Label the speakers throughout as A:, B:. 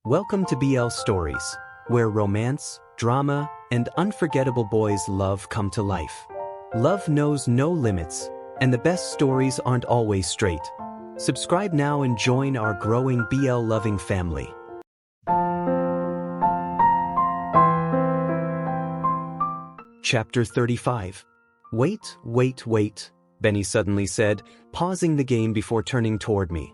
A: Welcome to BL Stories, where romance, drama, and unforgettable boys' love come to life. Love knows no limits, and the best stories aren't always straight. Subscribe now and join our growing BL-loving family. Chapter 35. Wait, Benny suddenly said, pausing the game before turning toward me.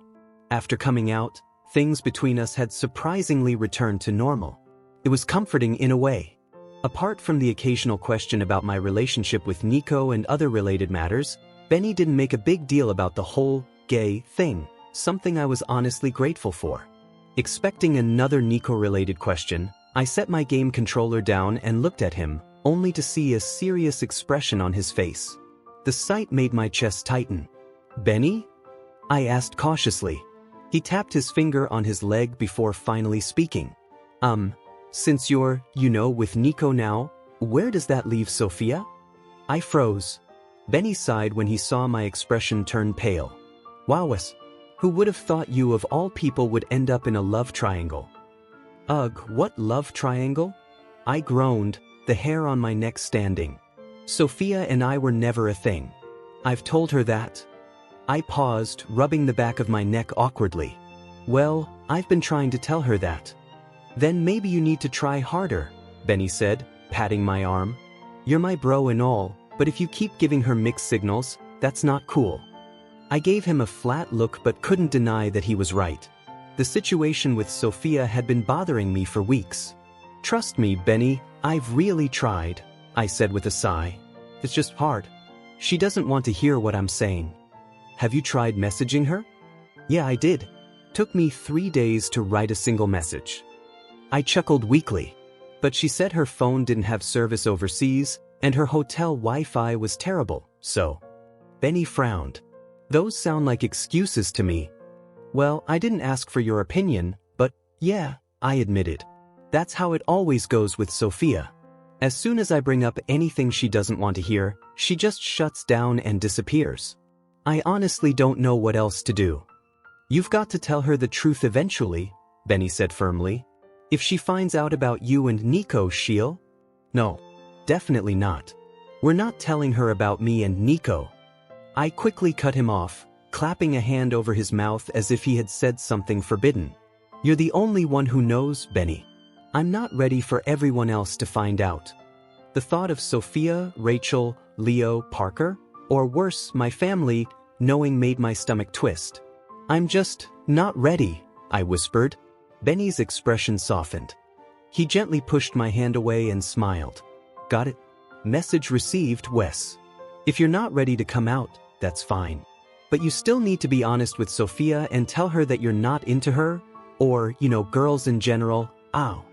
A: After coming out, things between us had surprisingly returned to normal. It was comforting in a way. Apart from the occasional question about my relationship with Nico and other related matters, Benny didn't make a big deal about the whole gay thing, something I was honestly grateful for. Expecting another Nico-related question, I set my game controller down and looked at him, only to see a serious expression on his face. The sight made my chest tighten. "Benny?" I asked cautiously. He tapped his finger on his leg before finally speaking. Since you're, with Nico now, where does that leave Sophia?" I froze. Benny sighed when he saw my expression turn pale. "Wowus, who would have thought you of all people would end up in a love triangle?" "Ugh, what love triangle?" I groaned, the hair on my neck standing. "Sophia and I were never a thing. I've told her that." I paused, rubbing the back of my neck awkwardly. "Well, I've been trying to tell her that." "Then maybe you need to try harder," Benny said, patting my arm. "You're my bro and all, but if you keep giving her mixed signals, that's not cool." I gave him a flat look but couldn't deny that he was right. The situation with Sophia had been bothering me for weeks. "Trust me, Benny, I've really tried," I said with a sigh. "It's just hard. She doesn't want to hear what I'm saying." "Have you tried messaging her?" "Yeah, I did. Took me 3 days to write a single message." I chuckled weakly. But she said her phone didn't have service overseas, and her hotel Wi-Fi was terrible, so. Benny frowned. "Those sound like excuses to me." "Well, I didn't ask for your opinion, but, yeah," I admitted. "That's how it always goes with Sophia. As soon as I bring up anything she doesn't want to hear, she just shuts down and disappears. I honestly don't know what else to do." "You've got to tell her the truth eventually," Benny said firmly. "If she finds out about you and Nico, she'll—" "No, definitely not. We're not telling her about me and Nico." I quickly cut him off, clapping a hand over his mouth as if he had said something forbidden. "You're the only one who knows, Benny. I'm not ready for everyone else to find out." The thought of Sophia, Rachel, Leo, Parker, or worse, my family, knowing made my stomach twist. "I'm just not ready," I whispered. Benny's expression softened. He gently pushed my hand away and smiled. "Got it? Message received, Wes. If you're not ready to come out, that's fine. But you still need to be honest with Sophia and tell her that you're not into her, or, girls in general." Ow.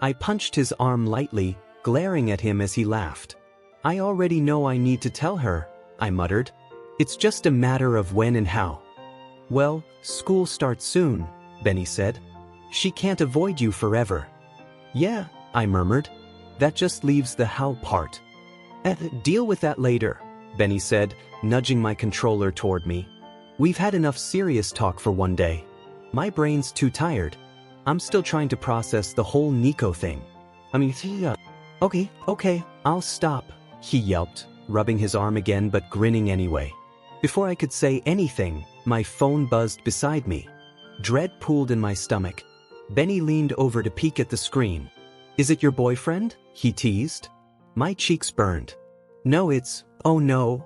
A: I punched his arm lightly, glaring at him as he laughed. "I already know I need to tell her," I muttered. "It's just a matter of when and how." "Well, school starts soon," Benny said. "She can't avoid you forever." "Yeah," I murmured. "That just leaves the how part." Deal with that later," Benny said, nudging my controller toward me. "We've had enough serious talk for one day. My brain's too tired. I'm still trying to process the whole Nico thing. Okay, I'll stop," he yelped, rubbing his arm again but grinning anyway. Before I could say anything, my phone buzzed beside me. Dread pooled in my stomach. Benny leaned over to peek at the screen. "Is it your boyfriend?" he teased. My cheeks burned. "No, oh no."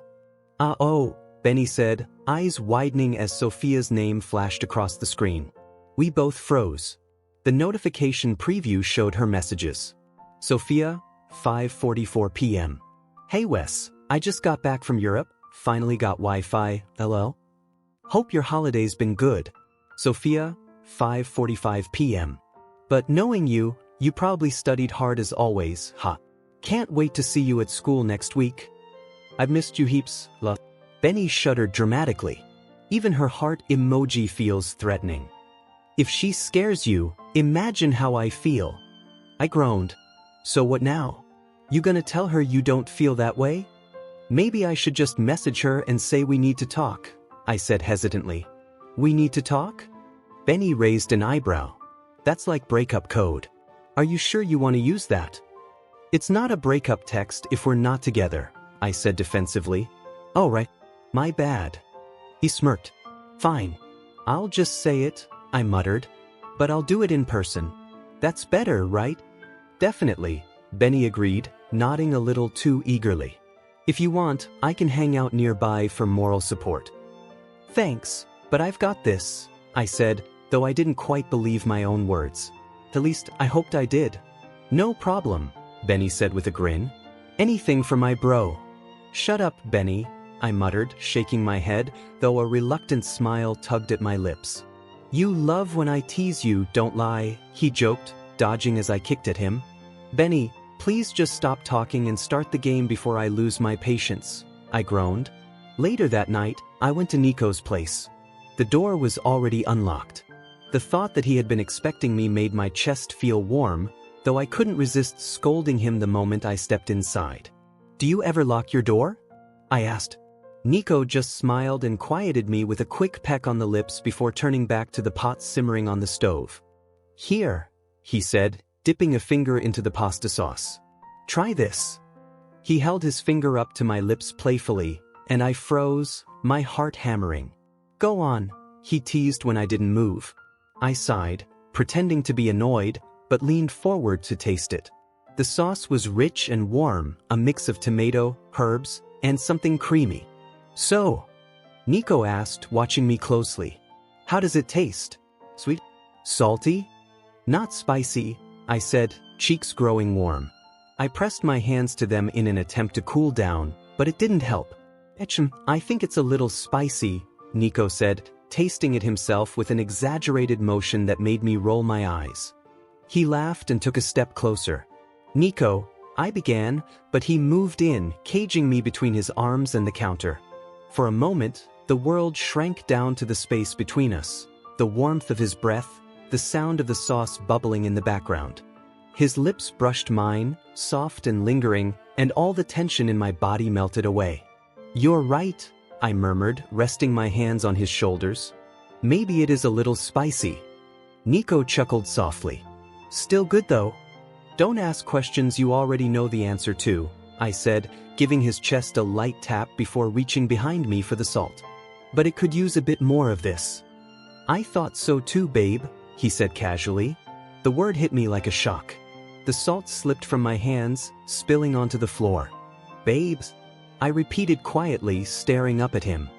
A: Oh, Benny said, eyes widening as Sophia's name flashed across the screen. We both froze. The notification preview showed her messages. "Sophia, 5:44 p.m. Hey Wes, I just got back from Europe, finally got Wi-Fi, LL. Hope your holiday's been good. Sophia, 5:45 p.m. But knowing you probably studied hard as always, huh? Can't wait to see you at school next week. I've missed you heaps, love." Benny shuddered dramatically. Even her heart emoji feels threatening. "If she scares you, imagine how I feel." I groaned. "So what now? You gonna tell her you don't feel that way?" "Maybe I should just message her and say we need to talk," I said hesitantly. "We need to talk?" Benny raised an eyebrow. That's like breakup code. Are you sure you want to use that? It's not a breakup text if we're not together, I said defensively. Oh right, my bad. He smirked. Fine. I'll just say it, I muttered. But I'll do it in person. That's better, right? Definitely, Benny agreed, nodding a little too eagerly. If you want, I can hang out nearby for moral support. Thanks, but I've got this, I said, though I didn't quite believe my own words. At least, I hoped I did. No problem, Benny said with a grin. Anything for my bro. Shut up, Benny, I muttered, shaking my head, though a reluctant smile tugged at my lips. You love when I tease you, don't lie, he joked, dodging as I kicked at him. Benny, please just stop talking and start the game before I lose my patience, I groaned. Later that night, I went to Nico's place. The door was already unlocked. The thought that he had been expecting me made my chest feel warm, though I couldn't resist scolding him the moment I stepped inside. Do you ever lock your door? I asked. Nico just smiled and quieted me with a quick peck on the lips before turning back to the pot simmering on the stove. Here, he said, dipping a finger into the pasta sauce. Try this. He held his finger up to my lips playfully, and I froze, my heart hammering. Go on, he teased when I didn't move. I sighed, pretending to be annoyed, but leaned forward to taste it. The sauce was rich and warm, a mix of tomato, herbs, and something creamy. So, Nico asked, watching me closely. How does it taste? Sweet? Salty? Not spicy, I said, cheeks growing warm. I pressed my hands to them in an attempt to cool down, but it didn't help. I think it's a little spicy, Nico said, tasting it himself with an exaggerated motion that made me roll my eyes. He laughed and took a step closer. Nico, I began, but he moved in, caging me between his arms and the counter. For a moment, the world shrank down to the space between us, the warmth of his breath, the sound of the sauce bubbling in the background. His lips brushed mine, soft and lingering, and all the tension in my body melted away. You're right, I murmured, resting my hands on his shoulders. Maybe it is a little spicy. Nico chuckled softly. Still good though. Don't ask questions you already know the answer to, I said, giving his chest a light tap before reaching behind me for the salt. But it could use a bit more of this. I thought so too, babe, he said casually. The word hit me like a shock. The salt slipped from my hands, spilling onto the floor. Babes, I repeated quietly, staring up at him.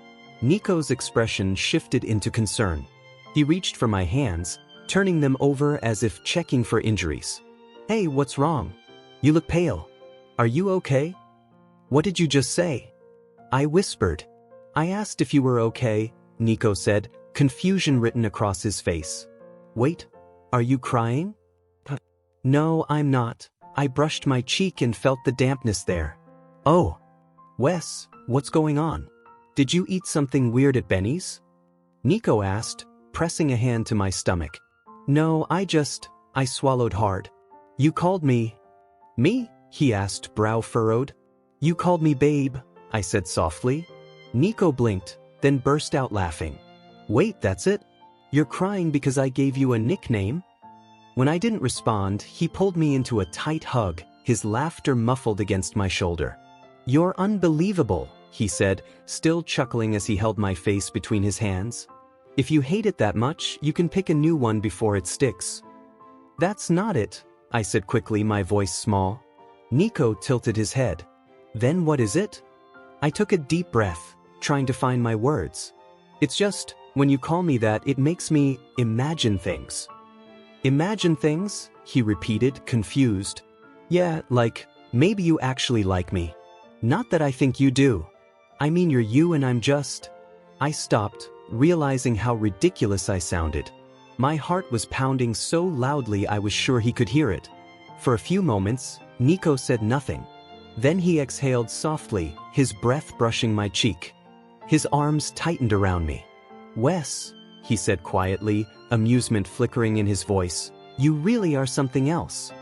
A: Nico's expression shifted into concern. He reached for my hands, turning them over as if checking for injuries. Hey, what's wrong? You look pale. Are you okay? What did you just say? I whispered. I asked if you were okay, Nico said, confusion written across his face. Wait, are you crying? No, I'm not. I brushed my cheek and felt the dampness there. Oh. Wes, what's going on? Did you eat something weird at Benny's? Nico asked, pressing a hand to my stomach. No, I swallowed hard. You called me. Me? He asked, brow furrowed. You called me babe, I said softly. Nico blinked, then burst out laughing. Wait, that's it? You're crying because I gave you a nickname? When I didn't respond, he pulled me into a tight hug, his laughter muffled against my shoulder. You're unbelievable, he said, still chuckling as he held my face between his hands. If you hate it that much, you can pick a new one before it sticks. That's not it, I said quickly, my voice small. Nico tilted his head. Then what is it? I took a deep breath, trying to find my words. It's just, when you call me that, it makes me imagine things. Imagine things? He repeated, confused. Yeah, like, maybe you actually like me. Not that I think you do. I mean you're you and I'm just... I stopped, realizing how ridiculous I sounded. My heart was pounding so loudly I was sure he could hear it. For a few moments, Nico said nothing. Then he exhaled softly, his breath brushing my cheek. His arms tightened around me. Wes, he said quietly, amusement flickering in his voice, you really are something else.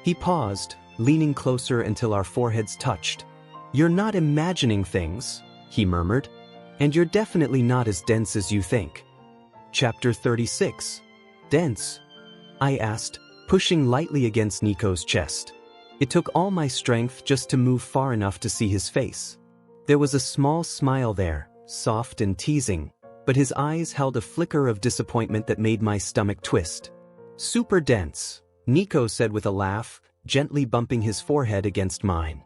A: He paused, leaning closer until our foreheads touched. You're not imagining things, he murmured, and you're definitely not as dense as you think. Chapter 36. Dense. I asked, pushing lightly against Nico's chest. It took all my strength just to move far enough to see his face. There was a small smile there, soft and teasing, but his eyes held a flicker of disappointment that made my stomach twist. Super dense, Nico said with a laugh, gently bumping his forehead against mine.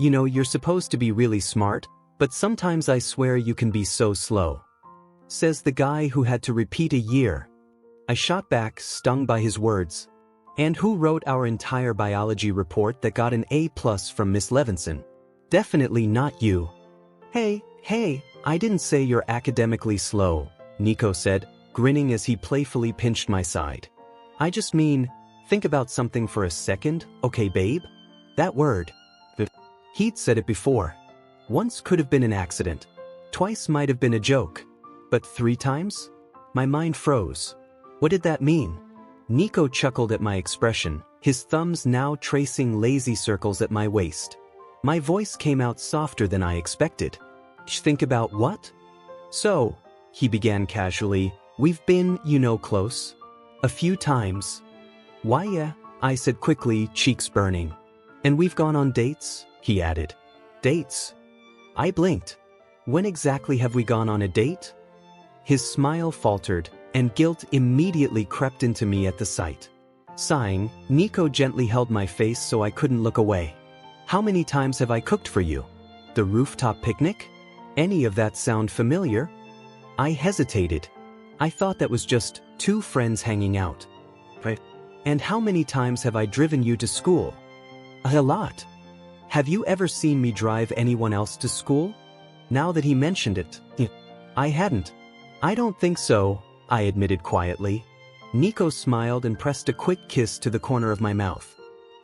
A: You know, you're supposed to be really smart, but sometimes I swear you can be so slow. Says the guy who had to repeat a year. I shot back, stung by his words. And who wrote our entire biology report that got an A+ from Miss Levinson? Definitely not you. Hey, I didn't say you're academically slow, Nico said, grinning as he playfully pinched my side. I just mean, think about something for a second, okay babe? That word. He'd said it before. Once could have been an accident. Twice might have been a joke. But 3 times? My mind froze. What did that mean? Nico chuckled at my expression, his thumbs now tracing lazy circles at my waist. My voice came out softer than I expected. Think about what? So, he began casually, we've been, close. A few times. Why yeah, I said quickly, cheeks burning. And we've gone on dates, he added. Dates? I blinked. When exactly have we gone on a date? His smile faltered, and guilt immediately crept into me at the sight. Sighing, Nico gently held my face so I couldn't look away. How many times have I cooked for you? The rooftop picnic? Any of that sound familiar? I hesitated. I thought that was just 2 friends hanging out. Right. And how many times have I driven you to school? A lot. Have you ever seen me drive anyone else to school? Now that he mentioned it, I hadn't. I don't think so, I admitted quietly. Nico smiled and pressed a quick kiss to the corner of my mouth.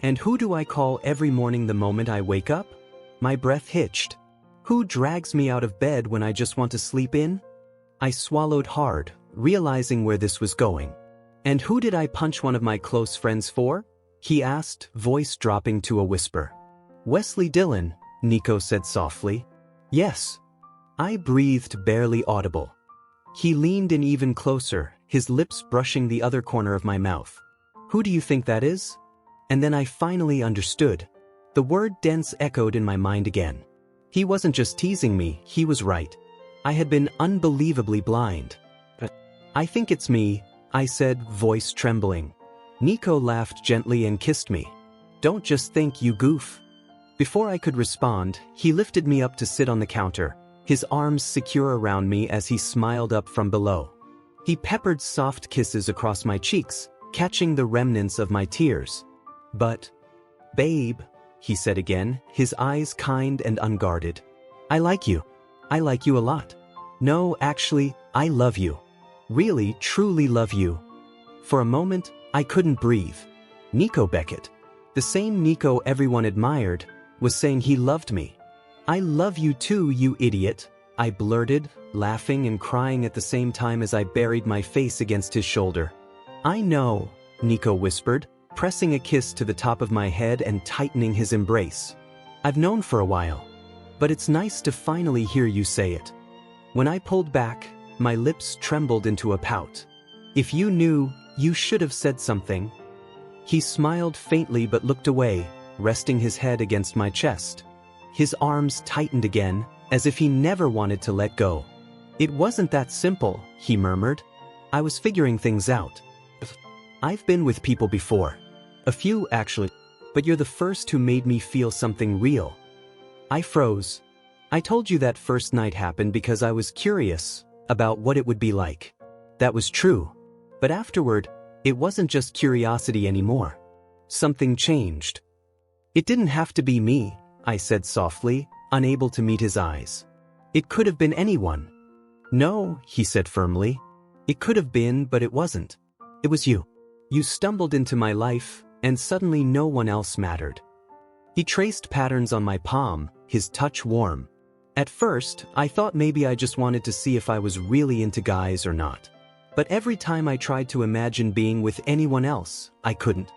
A: And who do I call every morning the moment I wake up? My breath hitched. Who drags me out of bed when I just want to sleep in? I swallowed hard, realizing where this was going. And who did I punch one of my close friends for? He asked, voice dropping to a whisper. Wesley Dillon, Nico said softly. Yes. I breathed, barely audible. He leaned in even closer, his lips brushing the other corner of my mouth. Who do you think that is? And then I finally understood. The word dense echoed in my mind again. He wasn't just teasing me, he was right. I had been unbelievably blind. I think it's me, I said, voice trembling. Nico laughed gently and kissed me. Don't just think, you goof. Before I could respond, he lifted me up to sit on the counter, his arms secure around me as he smiled up from below. He peppered soft kisses across my cheeks, catching the remnants of my tears. But, babe, he said again, his eyes kind and unguarded. I like you. I like you a lot. No, actually, I love you. Really, truly love you. For a moment, I couldn't breathe. Nico Beckett, the same Nico everyone admired, was saying he loved me. I love you too, you idiot, I blurted, laughing and crying at the same time as I buried my face against his shoulder. I know, Nico whispered, pressing a kiss to the top of my head and tightening his embrace. I've known for a while, but it's nice to finally hear you say it. When I pulled back, my lips trembled into a pout. If you knew, you should have said something. He smiled faintly but looked away, resting his head against my chest. His arms tightened again, as if he never wanted to let go. It wasn't that simple, he murmured. I was figuring things out. I've been with people before. A few, actually, but you're the first who made me feel something real. I froze. I told you that first night happened because I was curious about what it would be like. That was true. But afterward, it wasn't just curiosity anymore. Something changed. It didn't have to be me, I said softly, unable to meet his eyes. It could have been anyone. No, he said firmly. It could have been, but it wasn't. It was you. You stumbled into my life, and suddenly no one else mattered. He traced patterns on my palm, his touch warm. At first, I thought maybe I just wanted to see if I was really into guys or not. But every time I tried to imagine being with anyone else, I couldn't.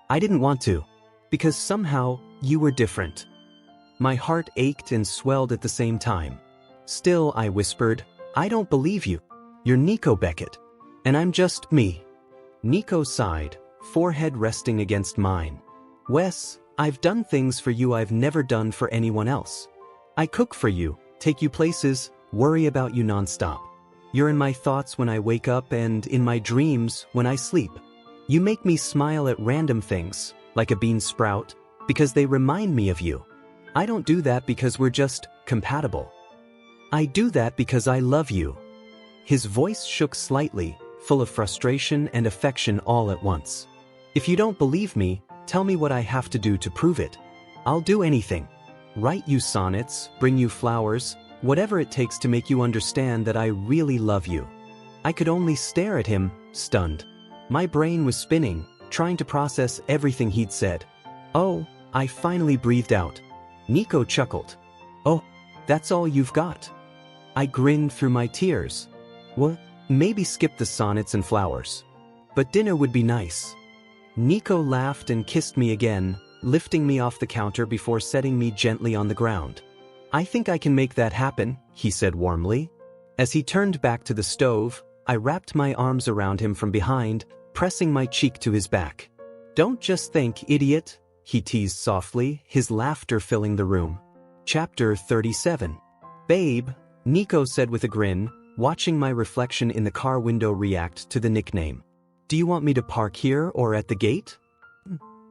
A: I didn't want to, because somehow, you were different. My heart ached and swelled at the same time. Still, I whispered, I don't believe you. You're Nico Beckett. And I'm just me. Nico sighed, forehead resting against mine. Wes, I've done things for you I've never done for anyone else. I cook for you, take you places, worry about you nonstop. You're in my thoughts when I wake up and in my dreams when I sleep. You make me smile at random things, like a bean sprout, because they remind me of you. I don't do that because we're just compatible. I do that because I love you. His voice shook slightly, full of frustration and affection all at once. If you don't believe me, tell me what I have to do to prove it. I'll do anything. Write you sonnets, bring you flowers, whatever it takes to make you understand that I really love you. I could only stare at him, stunned. My brain was spinning, trying to process everything he'd said. Oh, I finally breathed out. Nico chuckled. Oh, that's all you've got? I grinned through my tears. Well, maybe skip the sonnets and flowers. But dinner would be nice. Nico laughed and kissed me again, lifting me off the counter before setting me gently on the ground. I think I can make that happen, he said warmly. As he turned back to the stove, I wrapped my arms around him from behind, pressing my cheek to his back. Don't just think, idiot, he teased softly, his laughter filling the room. Chapter 37. Babe, Nico said with a grin, watching my reflection in the car window react to the nickname. Do you want me to park here or at the gate?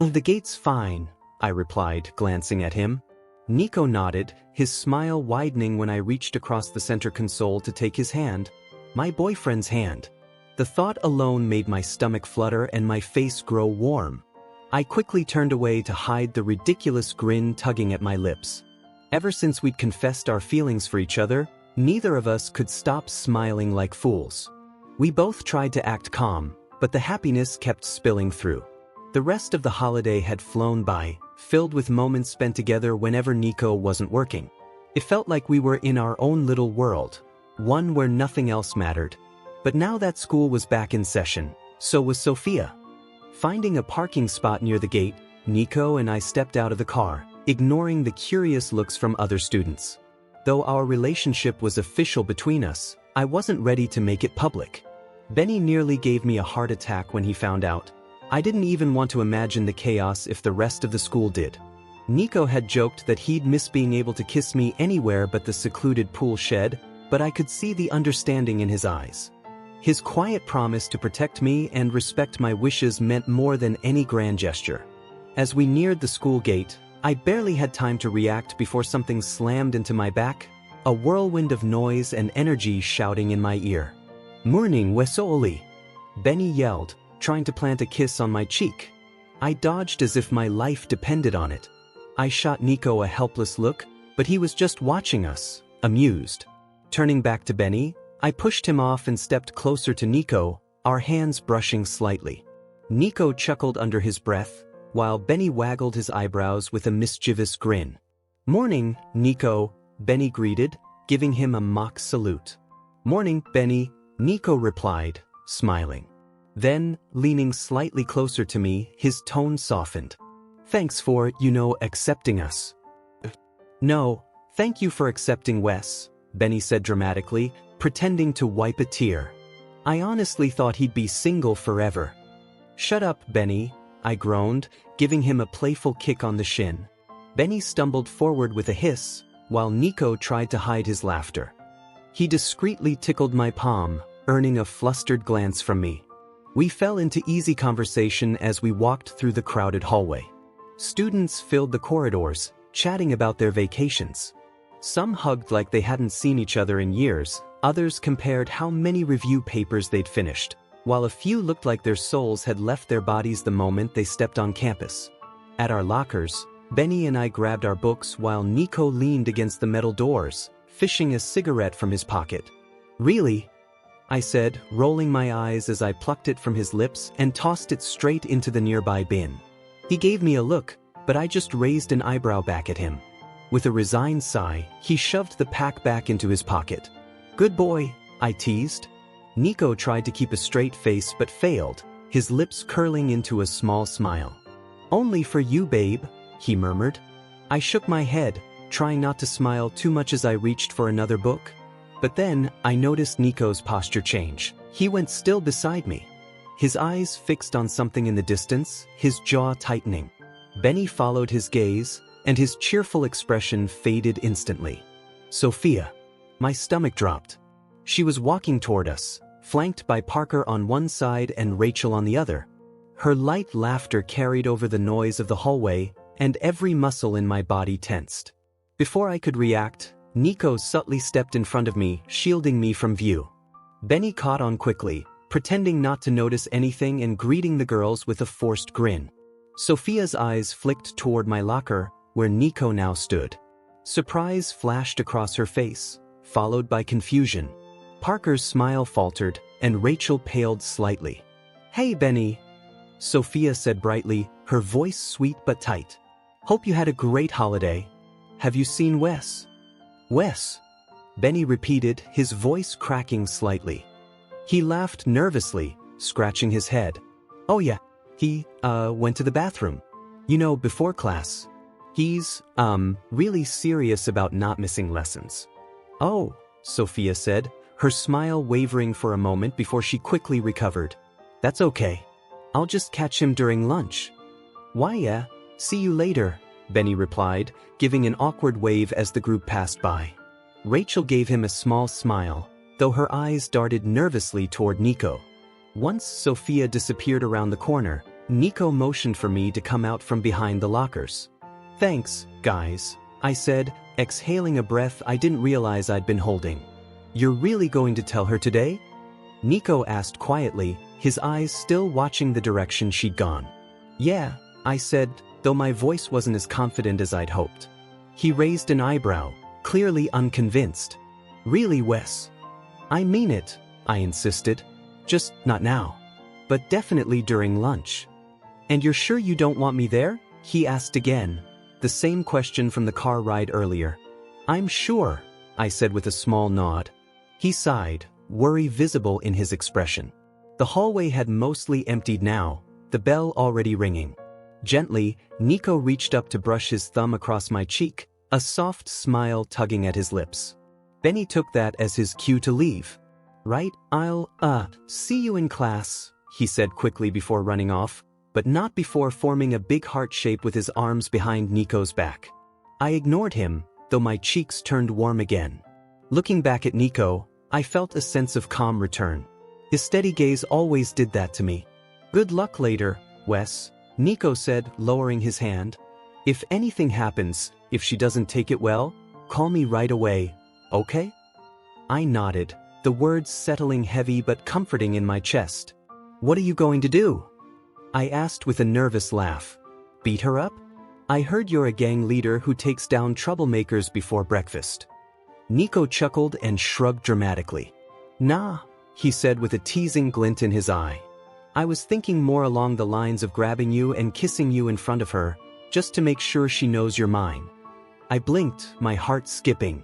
A: The gate's fine, I replied, glancing at him. Nico nodded, his smile widening when I reached across the center console to take his hand, my boyfriend's hand. The thought alone made my stomach flutter and my face grow warm. I quickly turned away to hide the ridiculous grin tugging at my lips. Ever since we'd confessed our feelings for each other, neither of us could stop smiling like fools. We both tried to act calm, but the happiness kept spilling through. The rest of the holiday had flown by, filled with moments spent together whenever Nico wasn't working. It felt like we were in our own little world, one where nothing else mattered. But now that school was back in session, so was Sophia. Finding a parking spot near the gate, Nico and I stepped out of the car, ignoring the curious looks from other students. Though our relationship was official between us, I wasn't ready to make it public. Benny nearly gave me a heart attack when he found out. I didn't even want to imagine the chaos if the rest of the school did. Nico had joked that he'd miss being able to kiss me anywhere but the secluded pool shed, but I could see the understanding in his eyes. His quiet promise to protect me and respect my wishes meant more than any grand gesture. As we neared the school gate, I barely had time to react before something slammed into my back, a whirlwind of noise and energy shouting in my ear. "Morning, Wesooli!" Benny yelled, trying to plant a kiss on my cheek. I dodged as if my life depended on it. I shot Nico a helpless look, but he was just watching us, amused. Turning back to Benny, I pushed him off and stepped closer to Nico, our hands brushing slightly. Nico chuckled under his breath, while Benny waggled his eyebrows with a mischievous grin. "Morning, Nico," Benny greeted, giving him a mock salute. "Morning, Benny," Nico replied, smiling. Then, leaning slightly closer to me, his tone softened. "Thanks for, accepting us." "No, thank you for accepting Wes," Benny said dramatically, pretending to wipe a tear. "I honestly thought he'd be single forever." "Shut up, Benny," I groaned, giving him a playful kick on the shin. Benny stumbled forward with a hiss, while Nico tried to hide his laughter. He discreetly tickled my palm, earning a flustered glance from me. We fell into easy conversation as we walked through the crowded hallway. Students filled the corridors, chatting about their vacations. Some hugged like they hadn't seen each other in years, others compared how many review papers they'd finished, while a few looked like their souls had left their bodies the moment they stepped on campus. At our lockers, Benny and I grabbed our books while Nico leaned against the metal doors, fishing a cigarette from his pocket. "Really?" I said, rolling my eyes as I plucked it from his lips and tossed it straight into the nearby bin. He gave me a look, but I just raised an eyebrow back at him. With a resigned sigh, he shoved the pack back into his pocket. "Good boy," I teased. Nico tried to keep a straight face but failed, his lips curling into a small smile. "Only for you, babe," he murmured. I shook my head, trying not to smile too much as I reached for another book. But then, I noticed Nico's posture change. He went still beside me. his eyes fixed on something in the distance, his jaw tightening. Benny followed his gaze, and his cheerful expression faded instantly. Sophia. My stomach dropped. She was walking toward us, flanked by Parker on one side and Rachel on the other. Her light laughter carried over the noise of the hallway, and every muscle in my body tensed. Before I could react, Nico subtly stepped in front of me, shielding me from view. Benny caught on quickly, pretending not to notice anything and greeting the girls with a forced grin. Sophia's eyes flicked toward my locker, where Nico now stood. Surprise flashed across her face, followed by confusion. Parker's smile faltered, and Rachel paled slightly. "Hey, Benny," Sophia said brightly, her voice sweet but tight. "Hope you had a great holiday. Have you seen Wes?" "Wes?" Benny repeated, his voice cracking slightly. He laughed nervously, scratching his head. "Oh yeah, he, went to the bathroom. You know, before class. He's, really serious about not missing lessons." "Oh," Sophia said, her smile wavering for a moment before she quickly recovered. "That's okay. I'll just catch him during lunch." "Why yeah, see you later," Benny replied, giving an awkward wave as the group passed by. Rachel gave him a small smile, though her eyes darted nervously toward Nico. Once Sophia disappeared around the corner, Nico motioned for me to come out from behind the lockers. "Thanks, guys," I said, exhaling a breath I didn't realize I'd been holding. "You're really going to tell her today?" Nico asked quietly, his eyes still watching the direction she'd gone. "Yeah," I said, though my voice wasn't as confident as I'd hoped. He raised an eyebrow, clearly unconvinced. "Really, Wes?" "I mean it," I insisted. "Just not now. But definitely during lunch." "And you're sure you don't want me there?" he asked again, the same question from the car ride earlier. "I'm sure," I said with a small nod. He sighed, worry visible in his expression. The hallway had mostly emptied now, the bell already ringing. Gently, Nico reached up to brush his thumb across my cheek, a soft smile tugging at his lips. Benny took that as his cue to leave. "Right, I'll, see you in class," he said quickly before running off, but not before forming a big heart shape with his arms behind Nico's back. I ignored him, though my cheeks turned warm again. Looking back at Nico, I felt a sense of calm return. His steady gaze always did that to me. "Good luck later, Wes," Nico said, lowering his hand. "If anything happens, if she doesn't take it well, call me right away, okay?" I nodded, the words settling heavy but comforting in my chest. "What are you going to do?" I asked with a nervous laugh. "Beat her up? I heard you're a gang leader who takes down troublemakers before breakfast." Nico chuckled and shrugged dramatically. "Nah," he said with a teasing glint in his eye. "I was thinking more along the lines of grabbing you and kissing you in front of her, just to make sure she knows you're mine." I blinked, my heart skipping.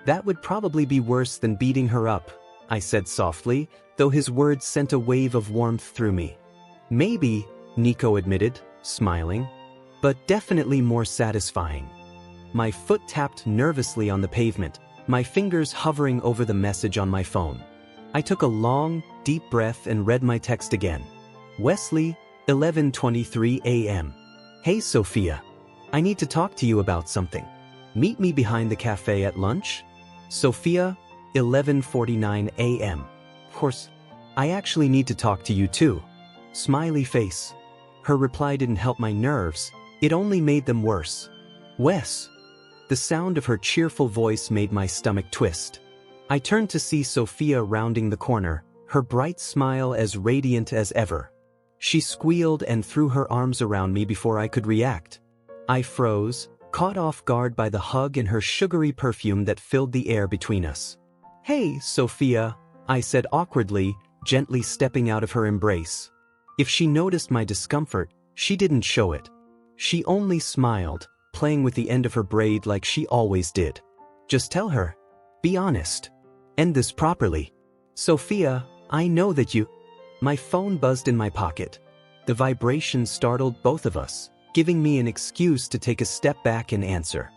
A: "That would probably be worse than beating her up," I said softly, though his words sent a wave of warmth through me. "Maybe," Nico admitted, smiling, "but definitely more satisfying." My foot tapped nervously on the pavement, my fingers hovering over the message on my phone. I took a long, deep breath and read my text again. Wesley, 11:23 a.m. "Hey Sophia. I need to talk to you about something. Meet me behind the cafe at lunch?" Sophia, 11:49 a.m. "Of course, I actually need to talk to you too." Smiley face. Her reply didn't help my nerves, it only made them worse. "Wes." The sound of her cheerful voice made my stomach twist. I turned to see Sophia rounding the corner, her bright smile as radiant as ever. She squealed and threw her arms around me before I could react. I froze, caught off guard by the hug and her sugary perfume that filled the air between us. "Hey, Sophia," I said awkwardly, gently stepping out of her embrace. If she noticed my discomfort, she didn't show it. She only smiled, playing with the end of her braid like she always did. "Just tell her. Be honest. End this properly." "Sophia, I know that you—" My phone buzzed in my pocket. The vibration startled both of us, giving me an excuse to take a step back and answer.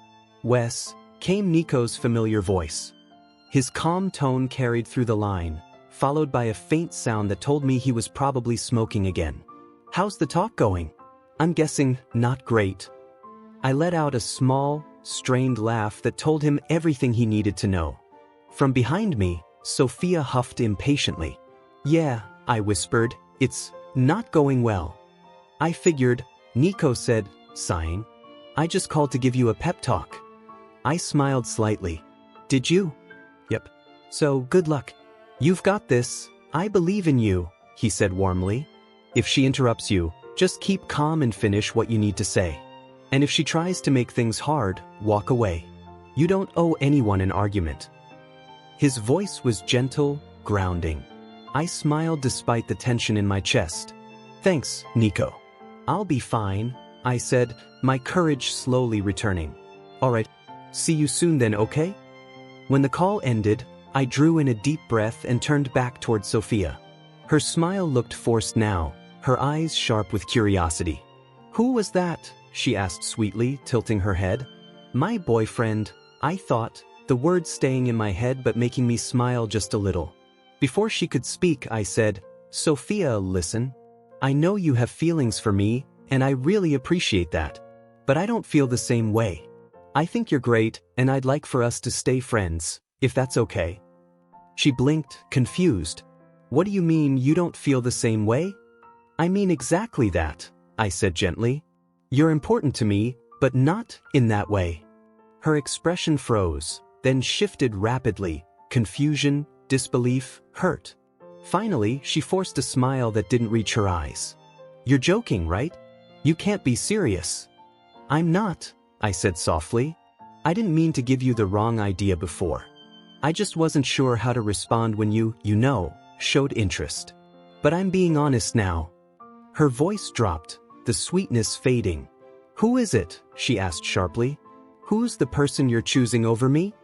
A: "Wes," came Nico's familiar voice. His calm tone carried through the line, followed by a faint sound that told me he was probably smoking again. "How's the talk going?" "I'm guessing, not great." I let out a small, strained laugh that told him everything he needed to know. From behind me, Sophia huffed impatiently. "Yeah," I whispered, "it's not going well." "I figured," Nico said, sighing. "I just called to give you a pep talk." I smiled slightly. "Did you?" "Yep. So, good luck. You've got this. I believe in you," he said warmly. "If she interrupts you, just keep calm and finish what you need to say. And if she tries to make things hard, walk away. You don't owe anyone an argument." His voice was gentle, grounding. I smiled despite the tension in my chest. "Thanks, Nico." "I'll be fine," I said, my courage slowly returning. "All right, see you soon then, okay?" When the call ended, I drew in a deep breath and turned back toward Sophia. Her smile looked forced now, her eyes sharp with curiosity. "Who was that?" she asked sweetly, tilting her head. "My boyfriend," I thought, the words staying in my head but making me smile just a little. Before she could speak, I said, "Sophia, listen. I know you have feelings for me, and I really appreciate that. But I don't feel the same way. I think you're great, and I'd like for us to stay friends, if that's okay." She blinked, confused. "What do you mean you don't feel the same way?" "I mean exactly that," I said gently. "You're important to me, but not in that way." Her expression froze, then shifted rapidly, confusion, disbelief, hurt. Finally, she forced a smile that didn't reach her eyes. "You're joking, right? You can't be serious." "I'm not," I said softly. "I didn't mean to give you the wrong idea before. I just wasn't sure how to respond when you showed interest. But I'm being honest now." Her voice dropped, the sweetness fading. "Who is it?" she asked sharply. "Who's the person you're choosing over me?"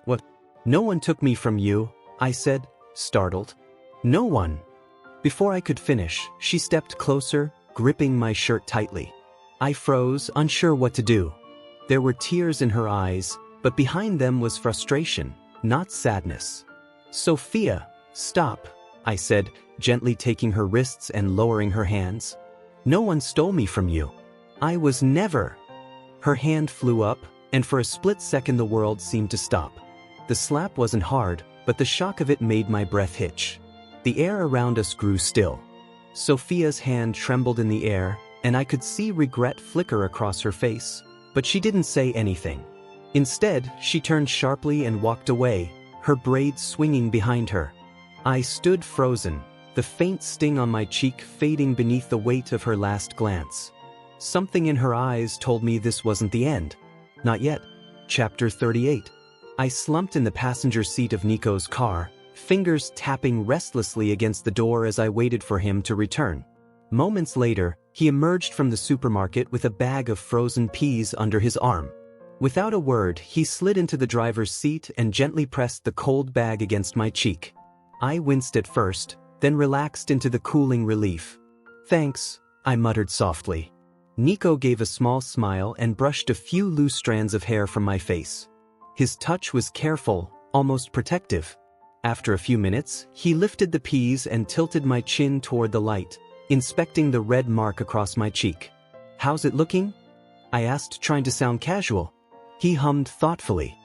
A: "What? No one took me from you," I said, startled. "No one." Before I could finish, she stepped closer, gripping my shirt tightly. I froze, unsure what to do. There were tears in her eyes, but behind them was frustration, not sadness. "Sophia, stop," I said, gently taking her wrists and lowering her hands. "No one stole me from you. I was never." Her hand flew up, and for a split second the world seemed to stop. The slap wasn't hard, but the shock of it made my breath hitch. The air around us grew still. Sophia's hand trembled in the air, and I could see regret flicker across her face, but she didn't say anything. Instead, she turned sharply and walked away, her braids swinging behind her. I stood frozen, the faint sting on my cheek fading beneath the weight of her last glance. Something in her eyes told me this wasn't the end. Not yet. Chapter 38. I slumped in the passenger seat of Nico's car, fingers tapping restlessly against the door as I waited for him to return. Moments later, he emerged from the supermarket with a bag of frozen peas under his arm. Without a word, he slid into the driver's seat and gently pressed the cold bag against my cheek. I winced at first, then relaxed into the cooling relief. "Thanks," I muttered softly. Nico gave a small smile and brushed a few loose strands of hair from my face. His touch was careful, almost protective. After a few minutes, he lifted the peas and tilted my chin toward the light, inspecting the red mark across my cheek. "How's it looking?" I asked, trying to sound casual. He hummed thoughtfully.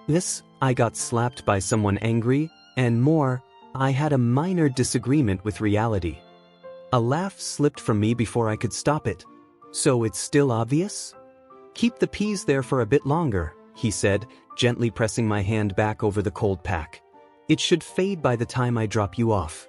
A: "This, I got slapped by someone angry, and more, I had a minor disagreement with reality." A laugh slipped from me before I could stop it. "So it's still obvious?" "Keep the peas there for a bit longer," he said, gently pressing my hand back over the cold pack. "It should fade by the time I drop you off."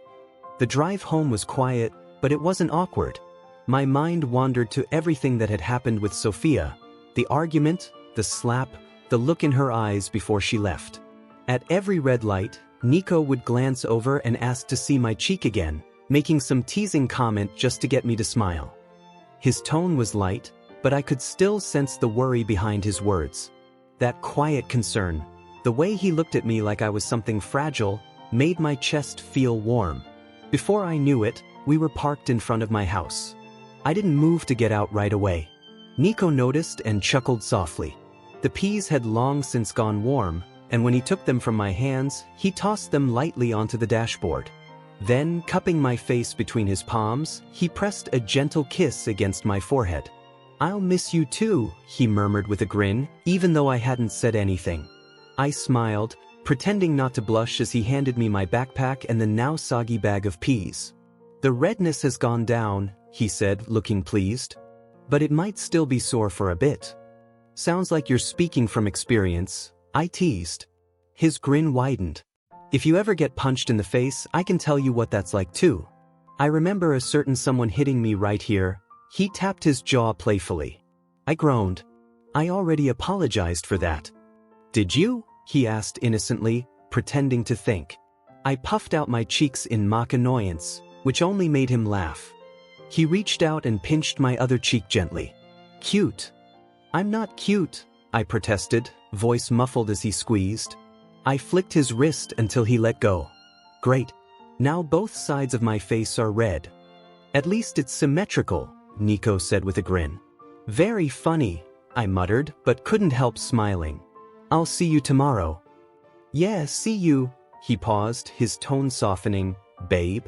A: The drive home was quiet, but it wasn't awkward. My mind wandered to everything that had happened with Sophia, the argument, the slap, the look in her eyes before she left. At every red light, Nico would glance over and ask to see my cheek again, making some teasing comment just to get me to smile. His tone was light, but I could still sense the worry behind his words. That quiet concern, the way he looked at me like I was something fragile, made my chest feel warm. Before I knew it, we were parked in front of my house. I didn't move to get out right away. Nico noticed and chuckled softly. The peas had long since gone warm, and when he took them from my hands, he tossed them lightly onto the dashboard. Then, cupping my face between his palms, he pressed a gentle kiss against my forehead. "I'll miss you too," he murmured with a grin, even though I hadn't said anything. I smiled, pretending not to blush as he handed me my backpack and the now soggy bag of peas. "The redness has gone down," he said, looking pleased. "But it might still be sore for a bit." "Sounds like you're speaking from experience," I teased. His grin widened. "If you ever get punched in the face, I can tell you what that's like too. I remember a certain someone hitting me right here." He tapped his jaw playfully. I groaned. "I already apologized for that." "Did you?" he asked innocently, pretending to think. I puffed out my cheeks in mock annoyance, which only made him laugh. He reached out and pinched my other cheek gently. "Cute." "I'm not cute," I protested, voice muffled as he squeezed. I flicked his wrist until he let go. "Great. Now both sides of my face are red." "At least it's symmetrical," Nico said with a grin. "Very funny," I muttered, but couldn't help smiling. "I'll see you tomorrow." "Yeah, see you," he paused, his tone softening. "Babe?"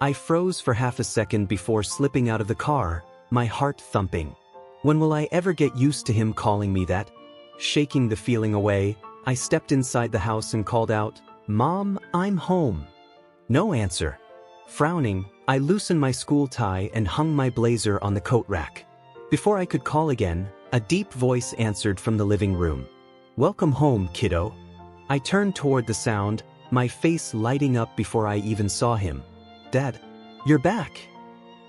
A: I froze for half a second before slipping out of the car, my heart thumping. When will I ever get used to him calling me that? Shaking the feeling away, I stepped inside the house and called out, "Mom, I'm home." No answer. Frowning, I loosened my school tie and hung my blazer on the coat rack. Before I could call again, a deep voice answered from the living room. "Welcome home, kiddo." I turned toward the sound, my face lighting up before I even saw him. "Dad, you're back."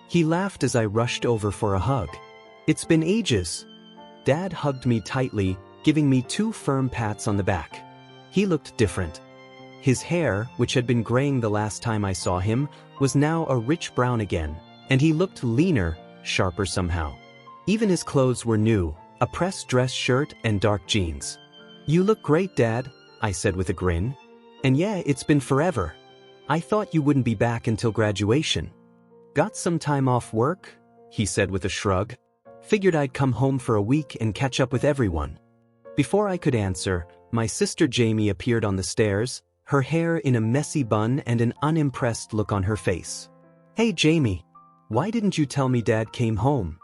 A: He laughed as I rushed over for a hug. "It's been ages." Dad hugged me tightly, giving me 2 firm pats on the back. He looked different. His hair, which had been graying the last time I saw him, was now a rich brown again, and he looked leaner, sharper somehow. Even his clothes were new, a pressed dress shirt and dark jeans. "You look great, Dad," I said with a grin. "And yeah, it's been forever. I thought you wouldn't be back until graduation." "Got some time off work?" he said with a shrug. "Figured I'd come home for a week and catch up with everyone." Before I could answer, my sister Jamie appeared on the stairs, her hair in a messy bun and an unimpressed look on her face. "Hey Jamie, why didn't you tell me Dad came home?"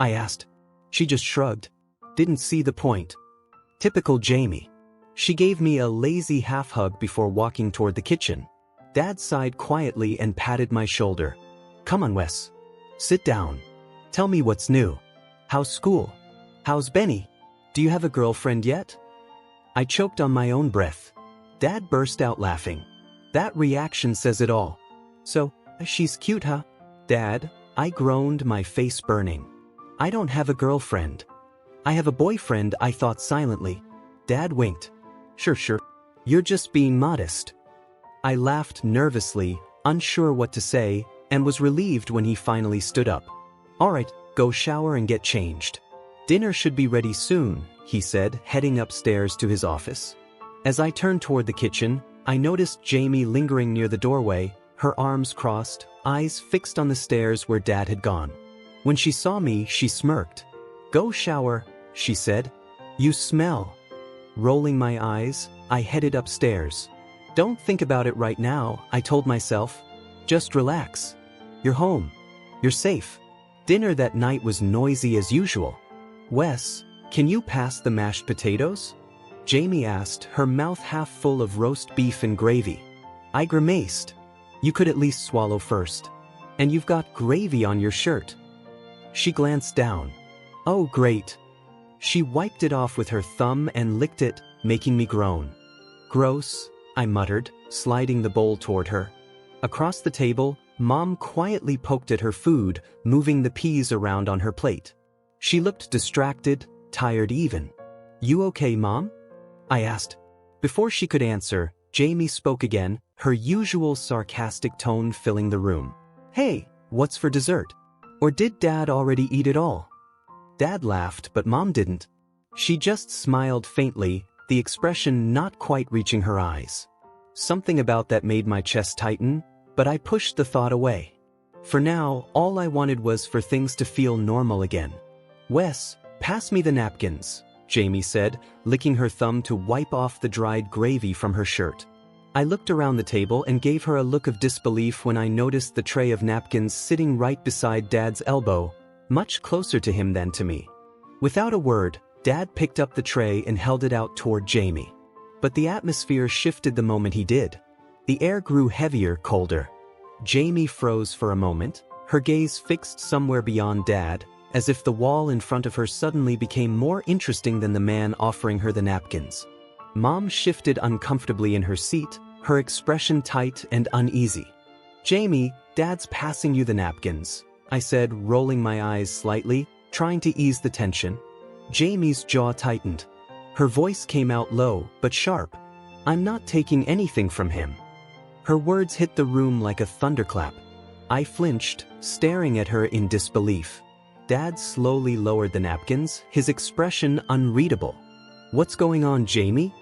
A: I asked. She just shrugged. Didn't see the point. Typical Jamie. She gave me a lazy half-hug before walking toward the kitchen. Dad sighed quietly and patted my shoulder. "Come on, Wes. Sit down. Tell me what's new. How's school? How's Benny? Do you have a girlfriend yet?" I choked on my own breath. Dad burst out laughing. That reaction says it all. "So, she's cute, huh?" "Dad," I groaned, my face burning. "I don't have a girlfriend. I have a boyfriend," I thought silently. Dad winked. Sure. You're just being modest." I laughed nervously, unsure what to say, and was relieved when he finally stood up. "All right, go shower and get changed. Dinner should be ready soon," he said, heading upstairs to his office. As I turned toward the kitchen, I noticed Jamie lingering near the doorway, her arms crossed, eyes fixed on the stairs where Dad had gone. When she saw me, she smirked. "Go shower," she said. "You smell." Rolling my eyes, I headed upstairs. "Don't think about it right now," I told myself. "Just relax. You're home. You're safe." Dinner that night was noisy as usual. "Wes, can you pass the mashed potatoes?" Jamie asked, her mouth half full of roast beef and gravy. I grimaced. "You could at least swallow first. And you've got gravy on your shirt." She glanced down. "Oh, great." She wiped it off with her thumb and licked it, making me groan. "Gross," I muttered, sliding the bowl toward her. Across the table, Mom quietly poked at her food, moving the peas around on her plate. She looked distracted, tired even. "You okay, Mom?" I asked. Before she could answer, Jamie spoke again, her usual sarcastic tone filling the room. "Hey, what's for dessert? Or did Dad already eat it all?" Dad laughed, but Mom didn't. She just smiled faintly, the expression not quite reaching her eyes. Something about that made my chest tighten, but I pushed the thought away. For now, all I wanted was for things to feel normal again. "Wes, pass me the napkins," Jamie said, licking her thumb to wipe off the dried gravy from her shirt. I looked around the table and gave her a look of disbelief when I noticed the tray of napkins sitting right beside Dad's elbow, much closer to him than to me. Without a word, Dad picked up the tray and held it out toward Jamie. But the atmosphere shifted the moment he did. The air grew heavier, colder. Jamie froze for a moment, her gaze fixed somewhere beyond Dad, as if the wall in front of her suddenly became more interesting than the man offering her the napkins. Mom shifted uncomfortably in her seat, her expression tight and uneasy. "Jamie, Dad's passing you the napkins," I said, rolling my eyes slightly, trying to ease the tension. Jamie's jaw tightened. Her voice came out low, but sharp. "I'm not taking anything from him." Her words hit the room like a thunderclap. I flinched, staring at her in disbelief. Dad slowly lowered the napkins, his expression unreadable. "What's going on, Jamie?"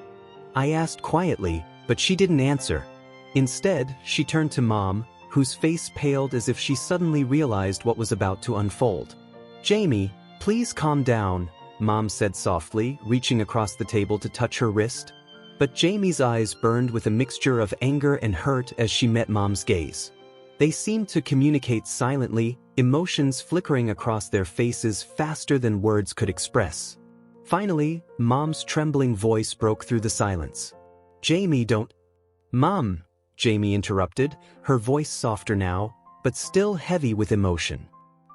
A: I asked quietly, but she didn't answer. Instead, she turned to Mom, whose face paled as if she suddenly realized what was about to unfold. "Jamie, please calm down," Mom said softly, reaching across the table to touch her wrist. But Jamie's eyes burned with a mixture of anger and hurt as she met Mom's gaze. They seemed to communicate silently, emotions flickering across their faces faster than words could express. Finally, Mom's trembling voice broke through the silence. "Jamie, don't—" "Mom," Jamie interrupted, her voice softer now, but still heavy with emotion.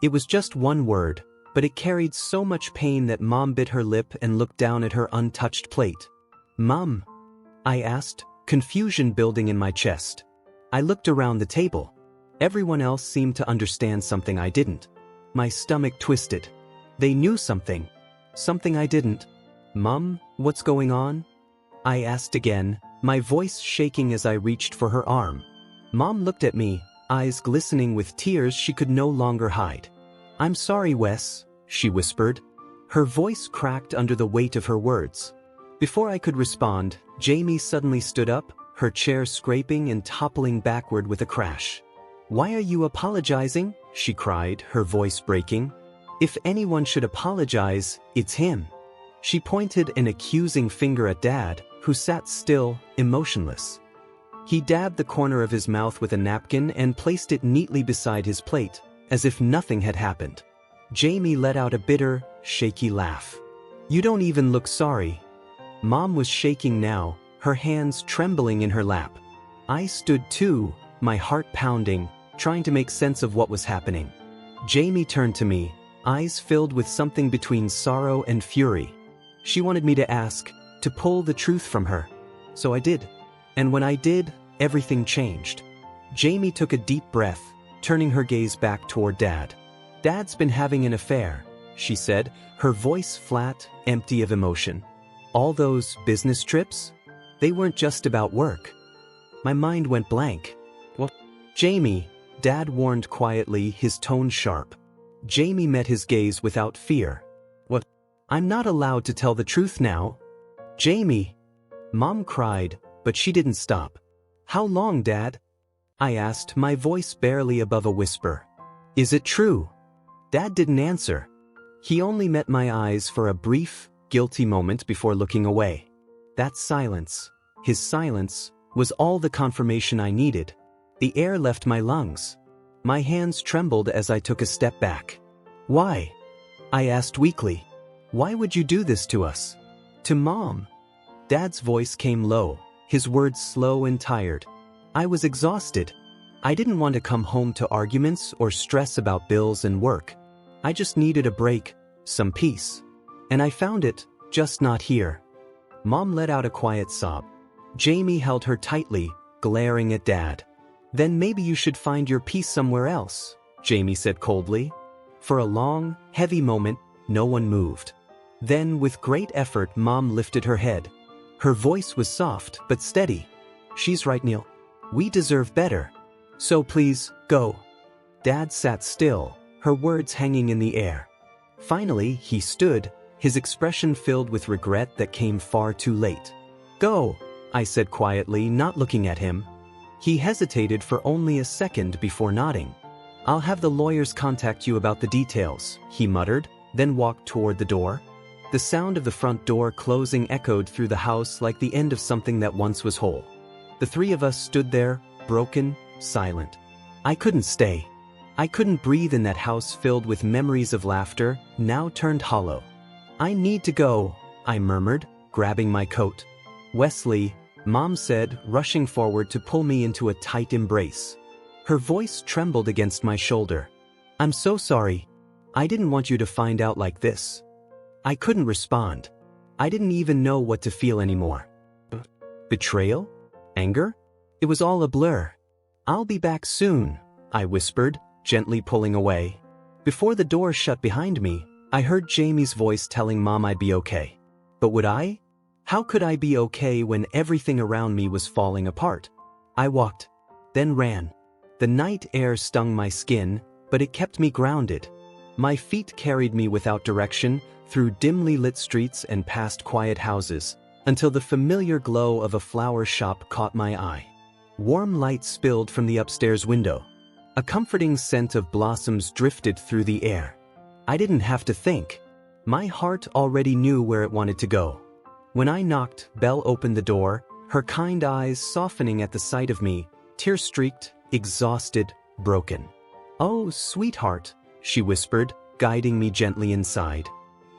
A: It was just one word, but it carried so much pain that Mom bit her lip and looked down at her untouched plate. "Mom?" I asked, confusion building in my chest. I looked around the table. Everyone else seemed to understand something I didn't. My stomach twisted. They knew something. Something I didn't. "Mom, what's going on?" I asked again, my voice shaking as I reached for her arm. Mom looked at me, eyes glistening with tears she could no longer hide. "I'm sorry, Wes," she whispered. Her voice cracked under the weight of her words. Before I could respond, Jamie suddenly stood up, her chair scraping and toppling backward with a crash. "Why are you apologizing?" she cried, her voice breaking. "If anyone should apologize, it's him." She pointed an accusing finger at Dad, who sat still, emotionless. He dabbed the corner of his mouth with a napkin and placed it neatly beside his plate, as if nothing had happened. Jamie let out a bitter, shaky laugh. "You don't even look sorry." Mom was shaking now, her hands trembling in her lap. I stood too, my heart pounding, trying to make sense of what was happening. Jamie turned to me, eyes filled with something between sorrow and fury. She wanted me to ask, to pull the truth from her. So I did. And when I did, everything changed. Jamie took a deep breath, turning her gaze back toward Dad. "Dad's been having an affair," she said, her voice flat, empty of emotion. "All those business trips? They weren't just about work." My mind went blank. "What?" "Jamie," Dad warned quietly, his tone sharp. Jamie met his gaze without fear. "What?" "I'm not allowed to tell the truth now." "Jamie!" Mom cried, but she didn't stop. "How long, Dad?" I asked, my voice barely above a whisper. "Is it true?" Dad didn't answer. He only met my eyes for a brief, guilty moment before looking away. That silence, his silence, was all the confirmation I needed. The air left my lungs. My hands trembled as I took a step back. "Why?" I asked weakly. "Why would you do this to us?" "To Mom." Dad's voice came low, his words slow and tired. I was exhausted. I didn't want to come home to arguments or stress about bills and work. I just needed a break, some peace. And I found it, just not here. Mom let out a quiet sob. Jamie held her tightly, glaring at Dad. "Then maybe you should find your peace somewhere else," Jamie said coldly. For a long, heavy moment, no one moved. Then, with great effort, Mom lifted her head. Her voice was soft but steady. "She's right, Neil. We deserve better. So please, go." Dad sat still, her words hanging in the air. Finally, he stood, his expression filled with regret that came far too late. "Go," I said quietly, not looking at him. He hesitated for only a second before nodding. "I'll have the lawyers contact you about the details," he muttered, then walked toward the door. The sound of the front door closing echoed through the house like the end of something that once was whole. The three of us stood there, broken, silent. I couldn't stay. I couldn't breathe in that house filled with memories of laughter, now turned hollow. "I need to go," I murmured, grabbing my coat. "Wesley," Mom said, rushing forward to pull me into a tight embrace. Her voice trembled against my shoulder. "I'm so sorry. I didn't want you to find out like this." I couldn't respond. I didn't even know what to feel anymore. Betrayal? Anger? It was all a blur. "I'll be back soon," I whispered, gently pulling away. Before the door shut behind me, I heard Jamie's voice telling Mom I'd be okay. But would I? How could I be okay when everything around me was falling apart? I walked, then ran. The night air stung my skin, but it kept me grounded. My feet carried me without direction, through dimly lit streets and past quiet houses, until the familiar glow of a flower shop caught my eye. Warm light spilled from the upstairs window. A comforting scent of blossoms drifted through the air. I didn't have to think. My heart already knew where it wanted to go. When I knocked, Belle opened the door, her kind eyes softening at the sight of me, tear-streaked, exhausted, broken. "Oh, sweetheart," she whispered, guiding me gently inside.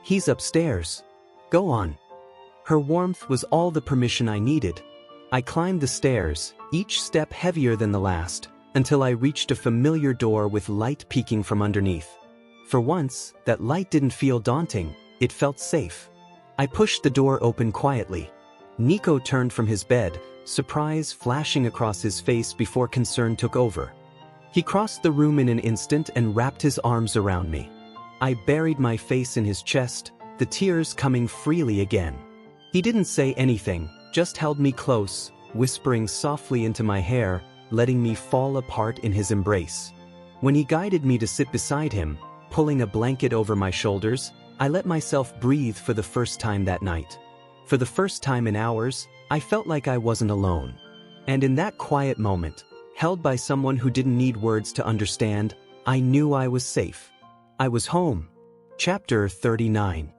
A: "He's upstairs. Go on." Her warmth was all the permission I needed. I climbed the stairs, each step heavier than the last, until I reached a familiar door with light peeking from underneath. For once, that light didn't feel daunting, it felt safe. I pushed the door open quietly. Nico turned from his bed, surprise flashing across his face before concern took over. He crossed the room in an instant and wrapped his arms around me. I buried my face in his chest, the tears coming freely again. He didn't say anything, just held me close, whispering softly into my hair, letting me fall apart in his embrace. When he guided me to sit beside him, pulling a blanket over my shoulders, I let myself breathe for the first time that night. For the first time in hours, I felt like I wasn't alone. And in that quiet moment, held by someone who didn't need words to understand, I knew I was safe. I was home. Chapter 39.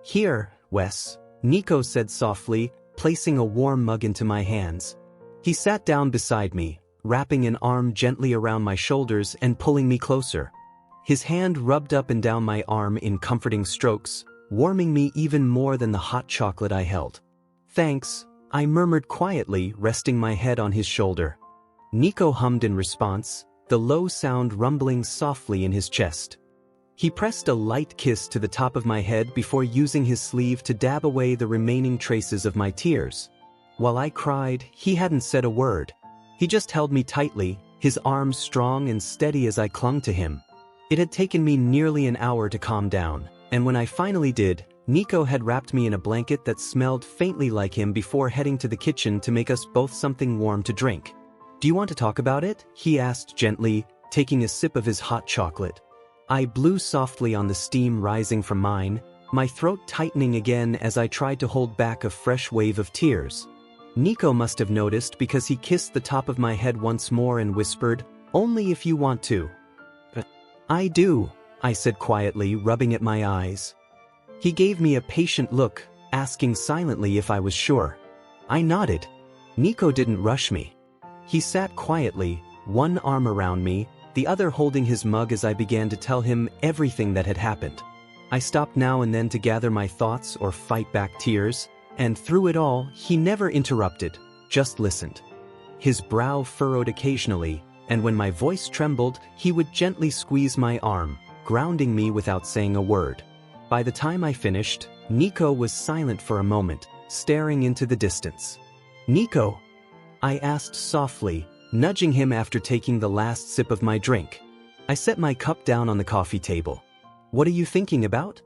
A: "Here, Wes," Nico said softly, placing a warm mug into my hands. He sat down beside me, wrapping an arm gently around my shoulders and pulling me closer. His hand rubbed up and down my arm in comforting strokes, warming me even more than the hot chocolate I held. "Thanks," I murmured quietly, resting my head on his shoulder. Nico hummed in response, the low sound rumbling softly in his chest. He pressed a light kiss to the top of my head before using his sleeve to dab away the remaining traces of my tears. While I cried, he hadn't said a word. He just held me tightly, his arms strong and steady as I clung to him. It had taken me nearly an hour to calm down, and when I finally did, Nico had wrapped me in a blanket that smelled faintly like him before heading to the kitchen to make us both something warm to drink. "Do you want to talk about it?" he asked gently, taking a sip of his hot chocolate. I blew softly on the steam rising from mine, my throat tightening again as I tried to hold back a fresh wave of tears. Nico must have noticed because he kissed the top of my head once more and whispered, "Only if you want to." "I do," I said quietly, rubbing at my eyes. He gave me a patient look, asking silently if I was sure. I nodded. Nico didn't rush me. He sat quietly, one arm around me, the other holding his mug as I began to tell him everything that had happened. I stopped now and then to gather my thoughts or fight back tears, and through it all, he never interrupted, just listened. His brow furrowed occasionally, and when my voice trembled, he would gently squeeze my arm, grounding me without saying a word. By the time I finished, Nico was silent for a moment, staring into the distance. "Nico?" I asked softly, nudging him after taking the last sip of my drink. I set my cup down on the coffee table. "What are you thinking about?"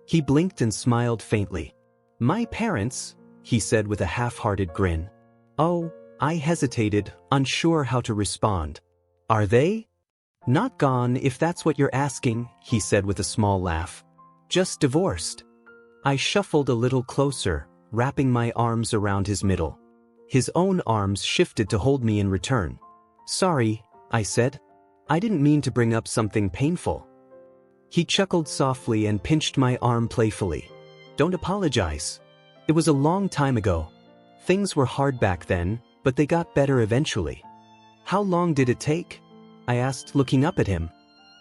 A: He blinked and smiled faintly. "My parents," he said with a half-hearted grin. "Oh," I hesitated, unsure how to respond. "Are they?" "Not gone, if that's what you're asking," he said with a small laugh. "Just divorced." I shuffled a little closer, wrapping my arms around his middle. His own arms shifted to hold me in return. "Sorry," I said. "I didn't mean to bring up something painful." He chuckled softly and pinched my arm playfully. Don't apologize. It was a long time ago. Things were hard back then, but they got better eventually. How long did it take? I asked, looking up at him.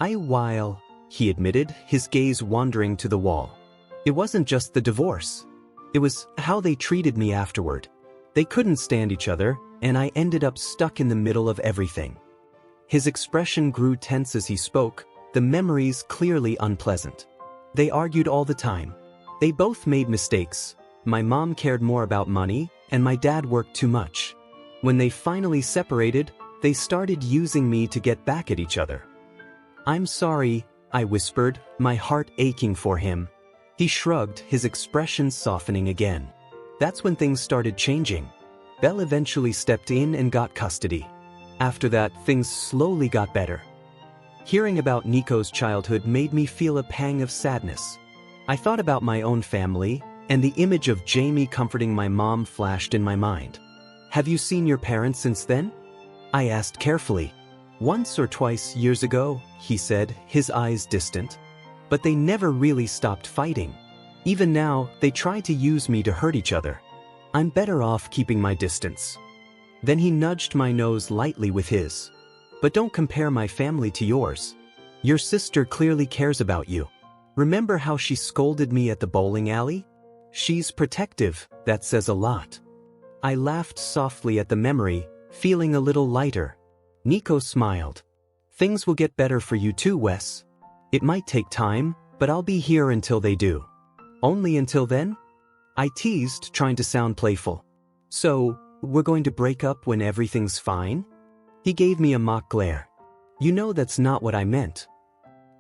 A: A while, he admitted, his gaze wandering to the wall. It wasn't just the divorce. It was how they treated me afterward. They couldn't stand each other, and I ended up stuck in the middle of everything. His expression grew tense as he spoke, the memories clearly unpleasant. They argued all the time. They both made mistakes. My mom cared more about money, and my dad worked too much. When they finally separated, they started using me to get back at each other. I'm sorry, I whispered, my heart aching for him. He shrugged, his expression softening again. That's when things started changing. Belle eventually stepped in and got custody. After that, things slowly got better. Hearing about Nico's childhood made me feel a pang of sadness. I thought about my own family, and the image of Jamie comforting my mom flashed in my mind. Have you seen your parents since then? I asked carefully. Once or twice years ago, he said, his eyes distant. But they never really stopped fighting. Even now, they try to use me to hurt each other. I'm better off keeping my distance. Then he nudged my nose lightly with his. But don't compare my family to yours. Your sister clearly cares about you. Remember how she scolded me at the bowling alley? She's protective, that says a lot. I laughed softly at the memory, feeling a little lighter. Nico smiled. Things will get better for you too, Wes. It might take time, but I'll be here until they do. Only until then? I teased, trying to sound playful. So, we're going to break up when everything's fine? He gave me a mock glare. You know that's not what I meant.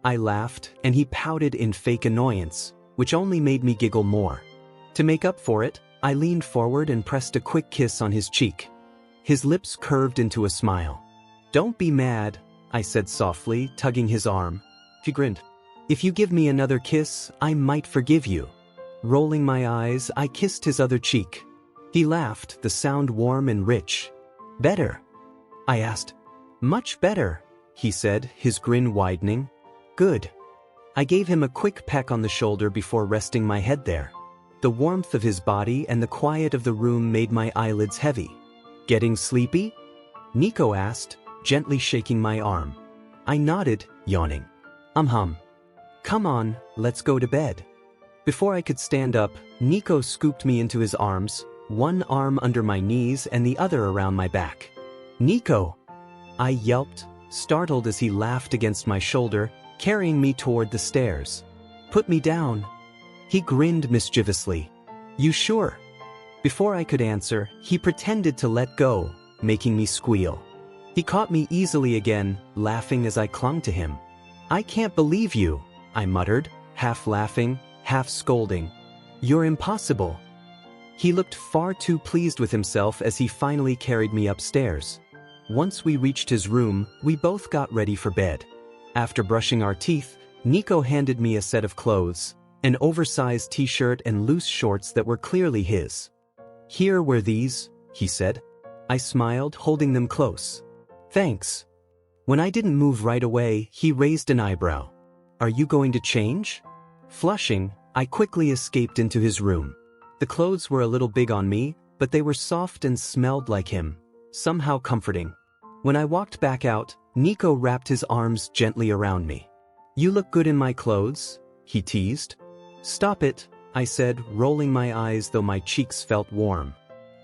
A: I laughed, and he pouted in fake annoyance, which only made me giggle more. To make up for it, I leaned forward and pressed a quick kiss on his cheek. His lips curved into a smile. Don't be mad, I said softly, tugging his arm. He grinned. If you give me another kiss, I might forgive you. Rolling my eyes, I kissed his other cheek. He laughed, the sound warm and rich. Better? I asked. Much better, he said, his grin widening. Good. I gave him a quick peck on the shoulder before resting my head there. The warmth of his body and the quiet of the room made my eyelids heavy. Getting sleepy? Nico asked, gently shaking my arm. I nodded, yawning. Come on, let's go to bed. Before I could stand up, Nico scooped me into his arms, one arm under my knees and the other around my back. Nico! I yelped, startled as he laughed against my shoulder, carrying me toward the stairs. Put me down. He grinned mischievously. You sure? Before I could answer, he pretended to let go, making me squeal. He caught me easily again, laughing as I clung to him. I can't believe you, I muttered, half laughing, half scolding. You're impossible. He looked far too pleased with himself as he finally carried me upstairs. Once we reached his room, we both got ready for bed. After brushing our teeth, Nico handed me a set of clothes, an oversized t-shirt and loose shorts that were clearly his. Here were these, he said. I smiled, holding them close. Thanks. When I didn't move right away, he raised an eyebrow. Are you going to change? Flushing, I quickly escaped into his room. The clothes were a little big on me, but they were soft and smelled like him, somehow comforting. When I walked back out, Nico wrapped his arms gently around me. You look good in my clothes, he teased. Stop it, I said, rolling my eyes though my cheeks felt warm.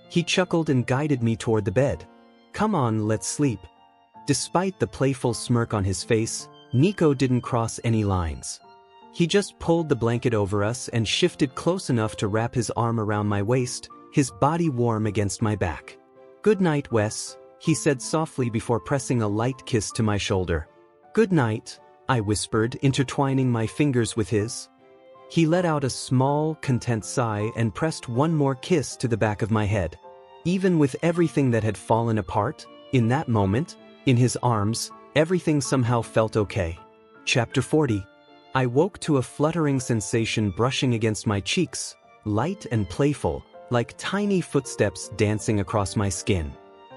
A: He chuckled and guided me toward the bed. Come on, let's sleep. Despite the playful smirk on his face, Nico didn't cross any lines. He just pulled the blanket over us and shifted close enough to wrap his arm around my waist, his body warm against my back. Good night, Wes, he said softly before pressing a light kiss to my shoulder. Good night, I whispered, intertwining my fingers with his. He let out a small, content sigh and pressed one more kiss to the back of my head. Even with everything that had fallen apart, in that moment, in his arms, everything somehow felt okay. Chapter 40. I woke to a fluttering sensation brushing against my cheeks, light and playful, like tiny footsteps dancing across my skin.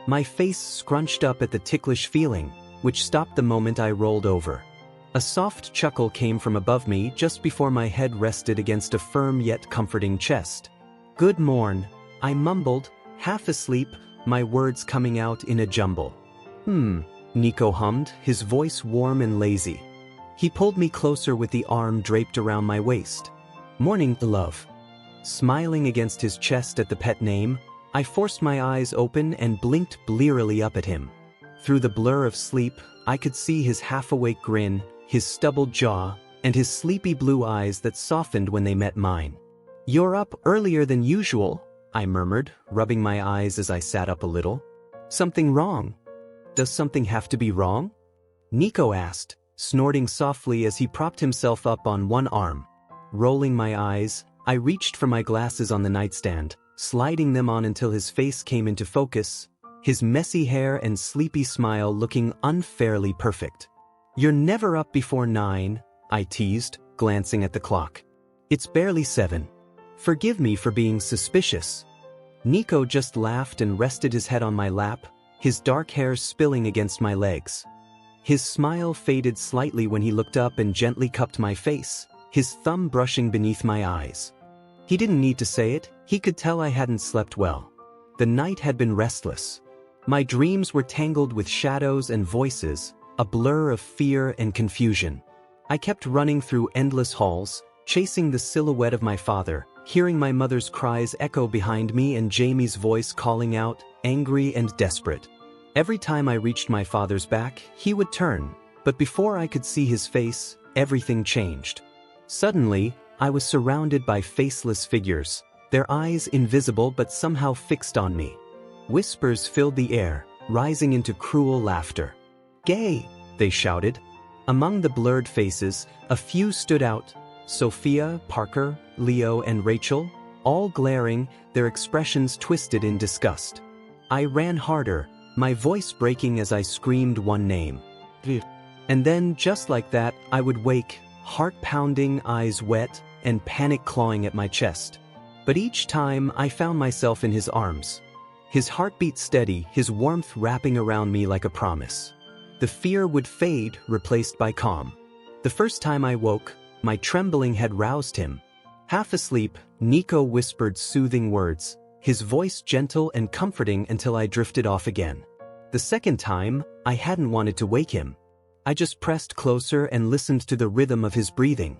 A: My face scrunched up at the ticklish feeling, which stopped the moment I rolled over. A soft chuckle came from above me just before my head rested against a firm yet comforting chest. "Good morn," I mumbled, half asleep, my words coming out in a jumble. Nico hummed, his voice warm and lazy. He pulled me closer with the arm draped around my waist. "Morning, love." Smiling against his chest at the pet name, I forced my eyes open and blinked blearily up at him. Through the blur of sleep, I could see his half-awake grin, his stubbled jaw, and his sleepy blue eyes that softened when they met mine. "You're up earlier than usual," I murmured, rubbing my eyes as I sat up a little. "Something wrong?" "Does something have to be wrong?" Nico asked, snorting softly as he propped himself up on one arm. Rolling my eyes, I reached for my glasses on the nightstand, sliding them on until his face came into focus, his messy hair and sleepy smile looking unfairly perfect. "You're never up before 9, I teased, glancing at the clock. "It's barely 7. Forgive me for being suspicious." Nico just laughed and rested his head on my lap, his dark hair spilling against my legs. His smile faded slightly when he looked up and gently cupped my face, his thumb brushing beneath my eyes. He didn't need to say it, he could tell I hadn't slept well. The night had been restless. My dreams were tangled with shadows and voices, a blur of fear and confusion. I kept running through endless halls, chasing the silhouette of my father, hearing my mother's cries echo behind me and Jamie's voice calling out, angry and desperate. Every time I reached my father's back, he would turn, but before I could see his face, everything changed. Suddenly, I was surrounded by faceless figures, their eyes invisible but somehow fixed on me. Whispers filled the air, rising into cruel laughter. "Gay!" they shouted. Among the blurred faces, a few stood out: Sophia, Parker, Leo, and Rachel, all glaring, their expressions twisted in disgust. I ran harder, my voice breaking as I screamed one name. And then, just like that, I would wake, heart pounding, eyes wet, and panic clawing at my chest. But each time, I found myself in his arms. His heartbeat steady, his warmth wrapping around me like a promise. The fear would fade, replaced by calm. The first time I woke, my trembling had roused him. Half asleep, Nico whispered soothing words, his voice gentle and comforting until I drifted off again. The second time, I hadn't wanted to wake him. I just pressed closer and listened to the rhythm of his breathing.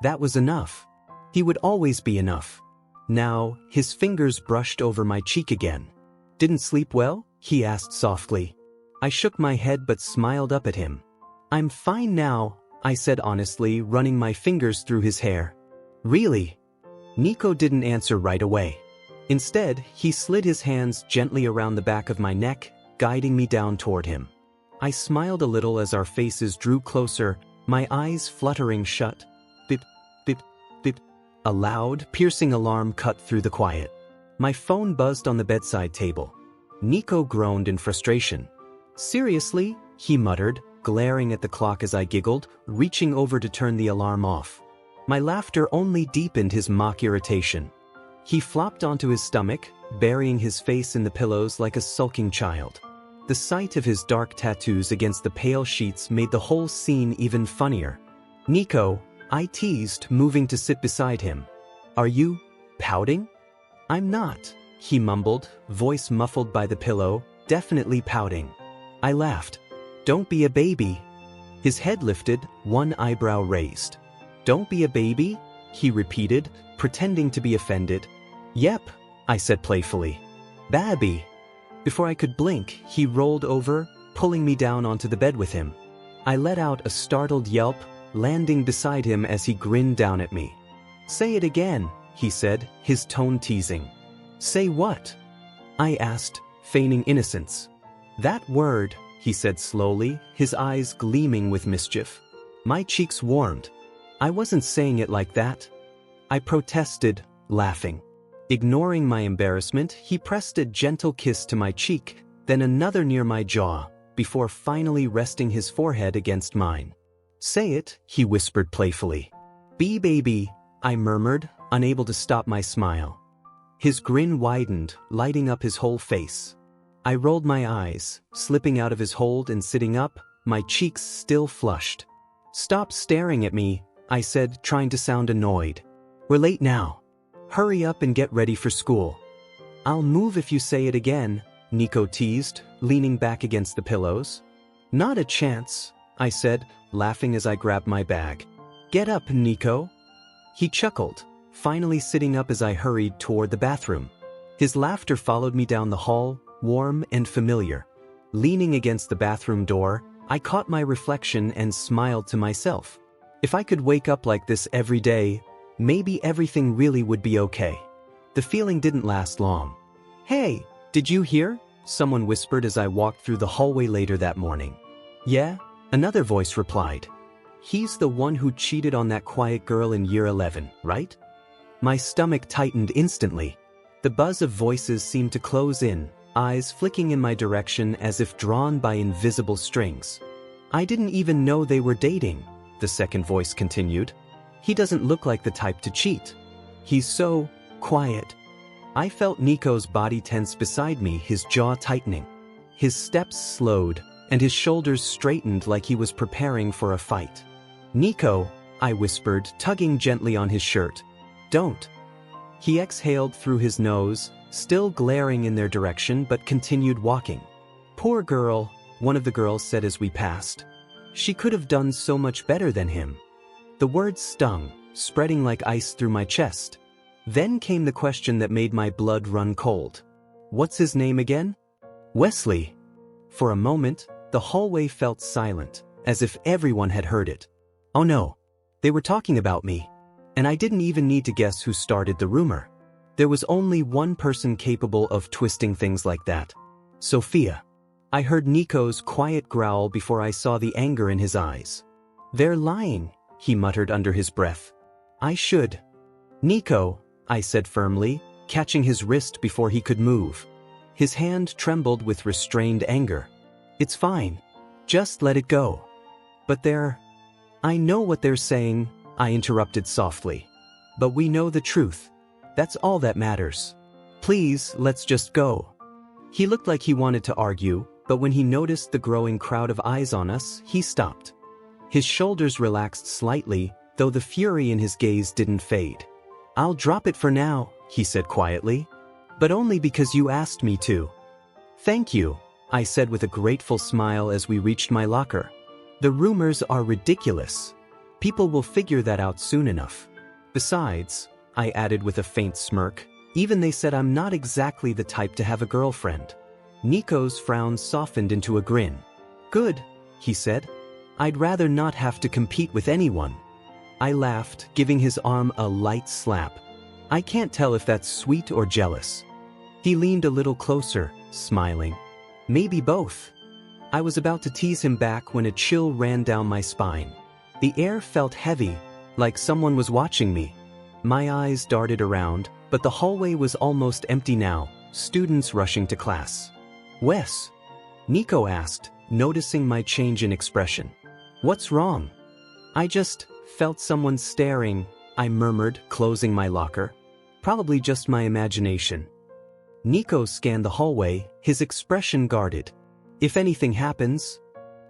A: That was enough. He would always be enough. Now, his fingers brushed over my cheek again. "Didn't sleep well?" he asked softly. I shook my head but smiled up at him. "I'm fine now," I said honestly, running my fingers through his hair. "Really?" Nico didn't answer right away. Instead, he slid his hands gently around the back of my neck, guiding me down toward him. I smiled a little as our faces drew closer, my eyes fluttering shut. Bip, bip, bip. A loud, piercing alarm cut through the quiet. My phone buzzed on the bedside table. Nico groaned in frustration. "Seriously?" he muttered, glaring at the clock as I giggled, reaching over to turn the alarm off. My laughter only deepened his mock irritation. He flopped onto his stomach, burying his face in the pillows like a sulking child. The sight of his dark tattoos against the pale sheets made the whole scene even funnier. "Nico," I teased, moving to sit beside him. "Are you pouting?" "I'm not," he mumbled, voice muffled by the pillow, definitely pouting. I laughed. "Don't be a baby." His head lifted, one eyebrow raised. "Don't be a baby?" he repeated, pretending to be offended. "Yep," I said playfully. "Babby." Before I could blink, he rolled over, pulling me down onto the bed with him. I let out a startled yelp, landing beside him as he grinned down at me. "Say it again," he said, his tone teasing. "Say what?" I asked, feigning innocence. "That word," he said slowly, his eyes gleaming with mischief. My cheeks warmed. "I wasn't saying it like that." I protested, laughing. Ignoring my embarrassment, he pressed a gentle kiss to my cheek, then another near my jaw, before finally resting his forehead against mine. "Say it," he whispered playfully. "Be baby," I murmured, unable to stop my smile. His grin widened, lighting up his whole face. I rolled my eyes, slipping out of his hold and sitting up, my cheeks still flushed. Stop staring at me, I said, trying to sound annoyed. We're late now. Hurry up and get ready for school. I'll move if you say it again, Nico teased, leaning back against the pillows. Not a chance, I said, laughing as I grabbed my bag. Get up, Nico. He chuckled, finally sitting up as I hurried toward the bathroom. His laughter followed me down the hall, warm and familiar. Leaning against the bathroom door, I caught my reflection and smiled to myself. If I could wake up like this every day, maybe everything really would be okay. The feeling didn't last long. Hey, did you hear? Someone whispered as I walked through the hallway later that morning. Yeah, another voice replied. He's the one who cheated on that quiet girl in year 11, right? My stomach tightened instantly. The buzz of voices seemed to close in, eyes flicking in my direction as if drawn by invisible strings. I didn't even know they were dating, the second voice continued. He doesn't look like the type to cheat. He's so quiet. I felt Nico's body tense beside me, his jaw tightening. His steps slowed, and his shoulders straightened like he was preparing for a fight. Nico, I whispered, tugging gently on his shirt. Don't. He exhaled through his nose, still glaring in their direction, but continued walking. Poor girl, one of the girls said as we passed. She could have done so much better than him. The words stung, spreading like ice through my chest. Then came the question that made my blood run cold. What's his name again? Wesley. For a moment, the hallway felt silent, as if everyone had heard it. Oh no, they were talking about me. And I didn't even need to guess who started the rumor. There was only one person capable of twisting things like that. Sophia. I heard Nico's quiet growl before I saw the anger in his eyes. They're lying, he muttered under his breath. I should. Nico, I said firmly, catching his wrist before he could move. His hand trembled with restrained anger. It's fine. Just let it go. But I know what they're saying, I interrupted softly. But we know the truth. That's all that matters. Please, let's just go. He looked like he wanted to argue, but when he noticed the growing crowd of eyes on us, he stopped. His shoulders relaxed slightly, though the fury in his gaze didn't fade. I'll drop it for now, he said quietly. But only because you asked me to. Thank you, I said with a grateful smile as we reached my locker. The rumors are ridiculous. People will figure that out soon enough. Besides, I added with a faint smirk, even they said I'm not exactly the type to have a girlfriend. Nico's frown softened into a grin. Good, he said. I'd rather not have to compete with anyone. I laughed, giving his arm a light slap. I can't tell if that's sweet or jealous. He leaned a little closer, smiling. Maybe both. I was about to tease him back when a chill ran down my spine. The air felt heavy, like someone was watching me. My eyes darted around, but the hallway was almost empty now, students rushing to class. Wes? Nico asked, noticing my change in expression. What's wrong? I just felt someone staring, I murmured, closing my locker. Probably just my imagination. Nico scanned the hallway, his expression guarded. If anything happens,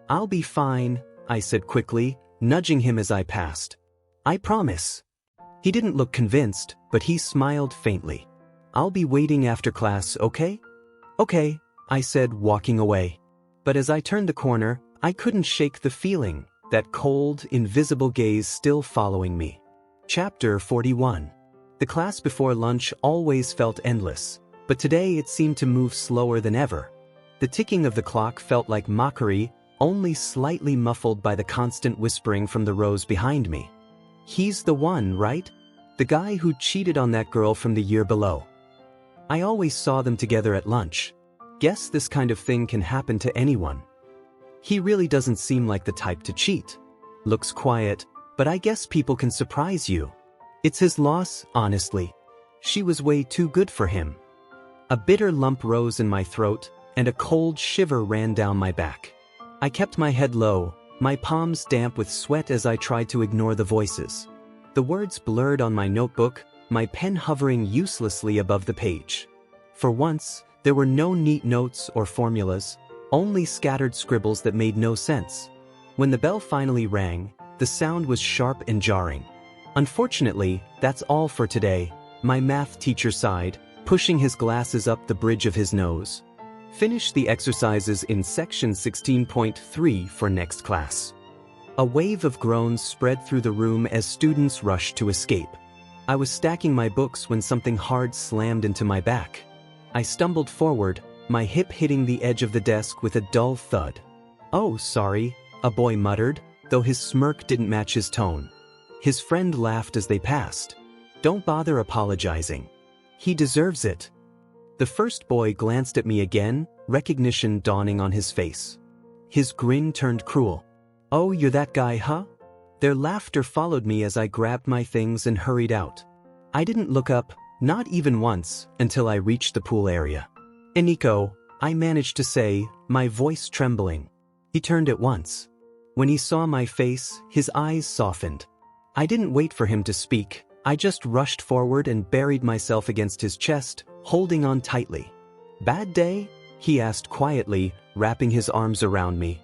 A: I'll be fine, I said quickly, nudging him as I passed. I promise. He didn't look convinced, but he smiled faintly. I'll be waiting after class, okay? Okay, I said, walking away. But as I turned the corner, I couldn't shake the feeling, that cold, invisible gaze still following me. Chapter 41. The class before lunch always felt endless, but today it seemed to move slower than ever. The ticking of the clock felt like mockery, only slightly muffled by the constant whispering from the rows behind me. He's the one, right? The guy who cheated on that girl from the year below. I always saw them together at lunch. Guess this kind of thing can happen to anyone. He really doesn't seem like the type to cheat. Looks quiet, but I guess people can surprise you. It's his loss, honestly. She was way too good for him. A bitter lump rose in my throat, and a cold shiver ran down my back. I kept my head low, my palms damp with sweat as I tried to ignore the voices. The words blurred on my notebook, my pen hovering uselessly above the page. For once, there were no neat notes or formulas, only scattered scribbles that made no sense. When the bell finally rang, The sound was sharp and jarring. Unfortunately, that's all for today, my math teacher sighed, pushing his glasses up the bridge of his nose. Finish the exercises in section 16.3 for next class. A wave of groans spread through the room as students rushed to escape. I was stacking my books when something hard slammed into my back. I stumbled forward, my hip hitting the edge of the desk with a dull thud. "Oh, sorry," a boy muttered, though his smirk didn't match his tone. His friend laughed as they passed. "Don't bother apologizing. He deserves it." The first boy glanced at me again, recognition dawning on his face. His grin turned cruel. "Oh, you're that guy, huh?" Their laughter followed me as I grabbed my things and hurried out. I didn't look up, not even once, until I reached the pool area. "Nico," I managed to say, my voice trembling. He turned at once. When he saw my face, his eyes softened. I didn't wait for him to speak, I just rushed forward and buried myself against his chest, holding on tightly. "Bad day?" he asked quietly, wrapping his arms around me.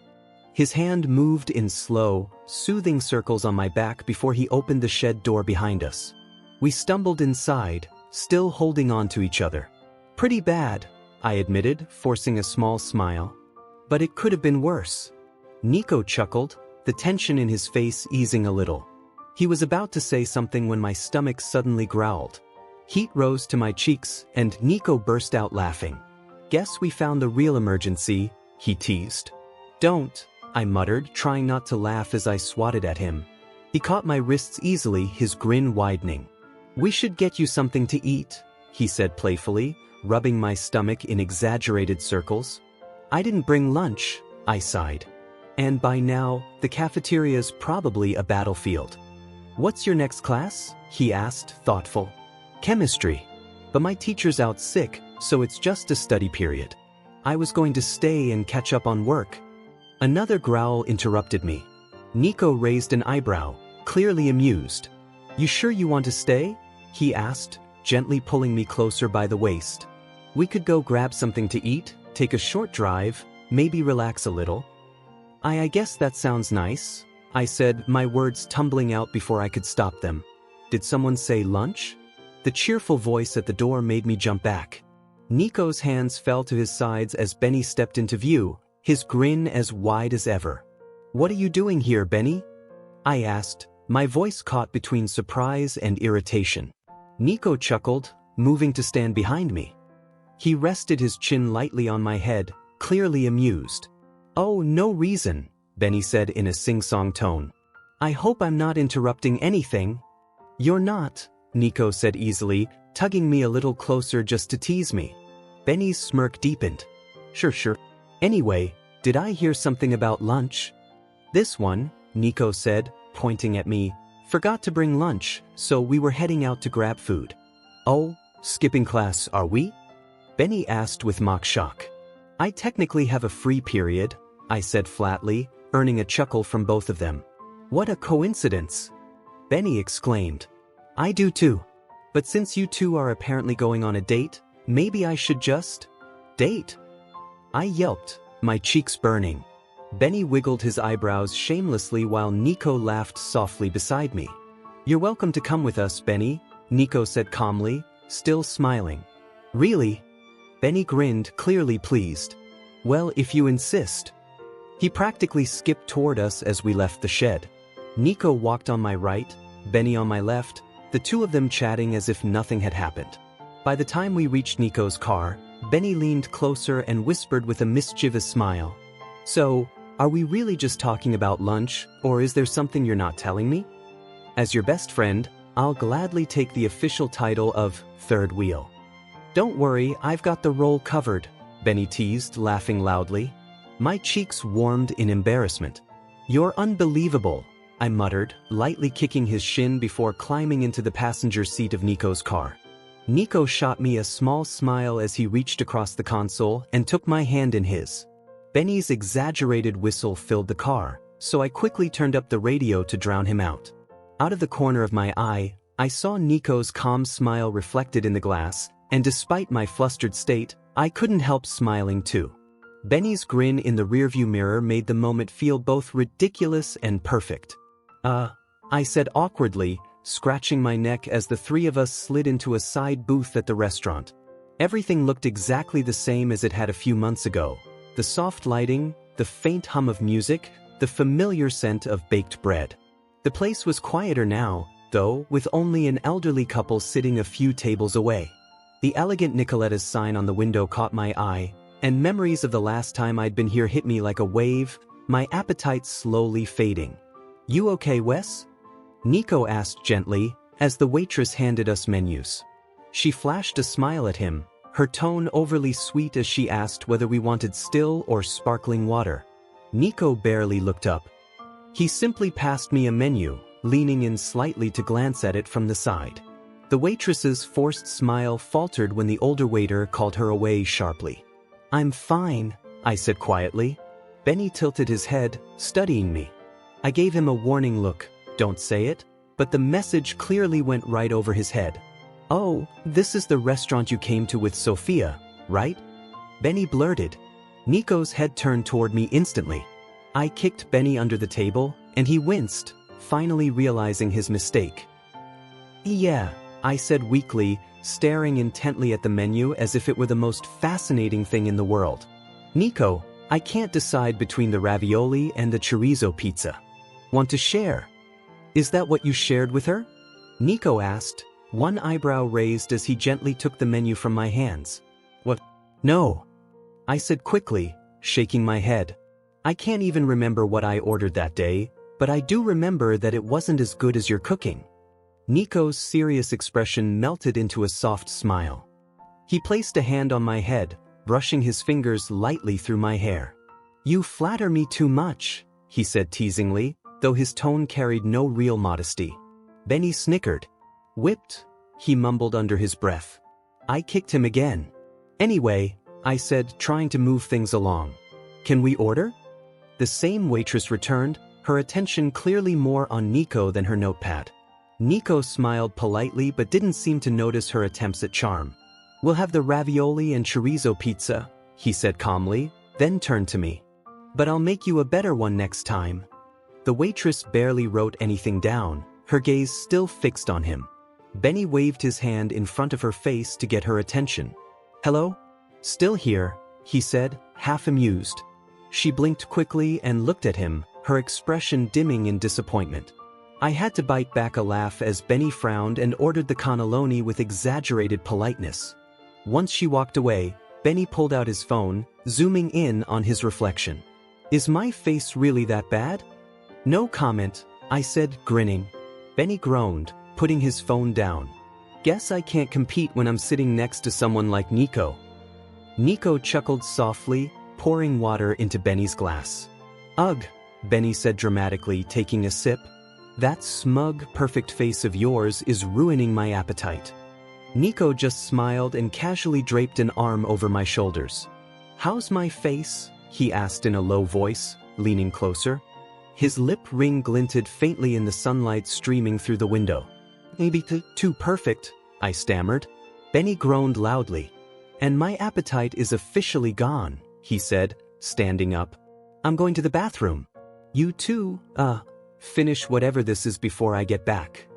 A: His hand moved in slow, soothing circles on my back before he opened the shed door behind us. We stumbled inside, still holding on to each other. "Pretty bad," I admitted, forcing a small smile. "But it could have been worse." Nico chuckled, the tension in his face easing a little. He was about to say something when my stomach suddenly growled. Heat rose to my cheeks, and Nico burst out laughing. "Guess we found the real emergency," he teased. "Don't," I muttered, trying not to laugh as I swatted at him. He caught my wrists easily, his grin widening. "We should get you something to eat," he said playfully, rubbing my stomach in exaggerated circles. "I didn't bring lunch," I sighed. "And by now, the cafeteria's probably a battlefield." "What's your next class?" he asked, thoughtful. "Chemistry. But my teacher's out sick, so it's just a study period. I was going to stay and catch up on work." Another growl interrupted me. Nico raised an eyebrow, clearly amused. "You sure you want to stay?" he asked, gently pulling me closer by the waist. "We could go grab something to eat, take a short drive, maybe relax a little." I guess that sounds nice," I said, my words tumbling out before I could stop them. "Did someone say lunch?" The cheerful voice at the door made me jump back. Nico's hands fell to his sides as Benny stepped into view, his grin as wide as ever. "What are you doing here, Benny?" I asked, my voice caught between surprise and irritation. Nico chuckled, moving to stand behind me. He rested his chin lightly on my head, clearly amused. "Oh, no reason," Benny said in a sing-song tone. "I hope I'm not interrupting anything." "You're not," Nico said easily, tugging me a little closer just to tease me. Benny's smirk deepened. Sure. Anyway, did I hear something about lunch?" "This one," Nico said, pointing at me, "forgot to bring lunch, so we were heading out to grab food." "Oh, skipping class, are we?" Benny asked with mock shock. "I technically have a free period," I said flatly, earning a chuckle from both of them. "What a coincidence!" Benny exclaimed. "I do too. But since you two are apparently going on a date, maybe I should just date." I yelped, my cheeks burning. Benny wiggled his eyebrows shamelessly while Nico laughed softly beside me. "You're welcome to come with us, Benny," Nico said calmly, still smiling. "Really?" Benny grinned, clearly pleased. "Well, if you insist." He practically skipped toward us as we left the shed. Nico walked on my right, Benny on my left, the two of them chatting as if nothing had happened. By the time we reached Nico's car, Benny leaned closer and whispered with a mischievous smile. "So, are we really just talking about lunch, or is there something you're not telling me?" "As your best friend, I'll gladly take the official title of third wheel." "Don't worry, I've got the role covered," Benny teased, laughing loudly. My cheeks warmed in embarrassment. "You're unbelievable," I muttered, lightly kicking his shin before climbing into the passenger seat of Nico's car. Nico shot me a small smile as he reached across the console and took my hand in his. Benny's exaggerated whistle filled the car, so I quickly turned up the radio to drown him out. Out of the corner of my eye, I saw Nico's calm smile reflected in the glass, and despite my flustered state, I couldn't help smiling too. Benny's grin in the rearview mirror made the moment feel both ridiculous and perfect. I said awkwardly, scratching my neck as the three of us slid into a side booth at the restaurant. Everything looked exactly the same as it had a few months ago. The soft lighting, the faint hum of music, the familiar scent of baked bread. The place was quieter now, though, with only an elderly couple sitting a few tables away. The elegant Nicoletta's sign on the window caught my eye, and memories of the last time I'd been here hit me like a wave, my appetite slowly fading. "You okay, Wes?" Nico asked gently, as the waitress handed us menus. She flashed a smile at him, her tone overly sweet as she asked whether we wanted still or sparkling water. Nico barely looked up. He simply passed me a menu, leaning in slightly to glance at it from the side. The waitress's forced smile faltered when the older waiter called her away sharply. "I'm fine," I said quietly. Benny tilted his head, studying me. I gave him a warning look, "Don't say it," but the message clearly went right over his head. "Oh, this is the restaurant you came to with Sophia, right?" Benny blurted. Nico's head turned toward me instantly. I kicked Benny under the table, and he winced, finally realizing his mistake. "Yeah," I said weakly, staring intently at the menu as if it were the most fascinating thing in the world. "Nico, I can't decide between the ravioli and the chorizo pizza. Want to share?" "Is that what you shared with her?" Nico asked, one eyebrow raised as he gently took the menu from my hands. "What? No," I said quickly, shaking my head. "I can't even remember what I ordered that day, but I do remember that it wasn't as good as your cooking." Nico's serious expression melted into a soft smile. He placed a hand on my head, brushing his fingers lightly through my hair. "You flatter me too much," he said teasingly, though his tone carried no real modesty. Benny snickered. "Whipped," he mumbled under his breath. I kicked him again. "Anyway," I said, trying to move things along. "Can we order?" The same waitress returned, her attention clearly more on Nico than her notepad. Nico smiled politely but didn't seem to notice her attempts at charm. "We'll have the ravioli and chorizo pizza," he said calmly, then turned to me. "But I'll make you a better one next time." The waitress barely wrote anything down, her gaze still fixed on him. Benny waved his hand in front of her face to get her attention. "Hello? Still here," he said, half amused. She blinked quickly and looked at him, her expression dimming in disappointment. I had to bite back a laugh as Benny frowned and ordered the cannelloni with exaggerated politeness. Once she walked away, Benny pulled out his phone, zooming in on his reflection. "Is my face really that bad?" "No comment," I said, grinning. Benny groaned, putting his phone down. "Guess I can't compete when I'm sitting next to someone like Nico." Nico chuckled softly, pouring water into Benny's glass. "Ugh," Benny said dramatically, taking a sip. "That smug, perfect face of yours is ruining my appetite." Nico just smiled and casually draped an arm over my shoulders. "How's my face?" he asked in a low voice, leaning closer. His lip ring glinted faintly in the sunlight streaming through the window. "Maybe too perfect," I stammered. Benny groaned loudly. "And my appetite is officially gone," he said, standing up. "I'm going to the bathroom. You too, finish whatever this is before I get back."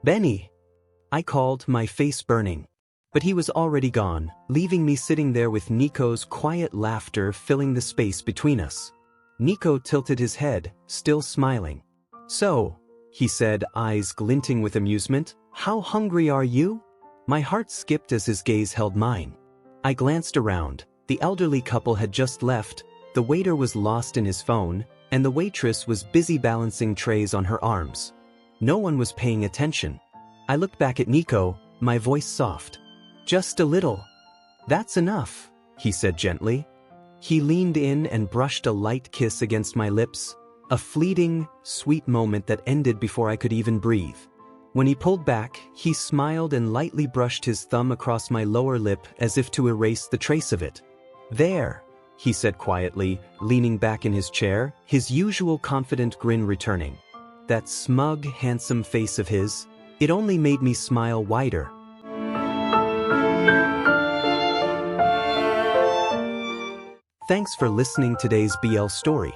A: "Benny," I called, my face burning. But he was already gone, leaving me sitting there with Nico's quiet laughter filling the space between us. Nico tilted his head, still smiling. "So," he said, eyes glinting with amusement, "how hungry are you?" My heart skipped as his gaze held mine. I glanced around. The elderly couple had just left, the waiter was lost in his phone, and the waitress was busy balancing trays on her arms. No one was paying attention. I looked back at Nico, my voice soft. "Just a little." "That's enough," he said gently. He leaned in and brushed a light kiss against my lips, a fleeting, sweet moment that ended before I could even breathe. When he pulled back, he smiled and lightly brushed his thumb across my lower lip as if to erase the trace of it. "There," he said quietly, leaning back in his chair, his usual confident grin returning. That smug, handsome face of his, it only made me smile wider. Thanks for listening to today's BL story.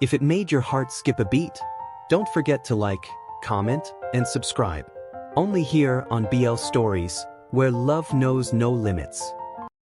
A: If it made your heart skip a beat, Don't forget to like, comment, and subscribe. Only here on BL Stories, where love knows no limits.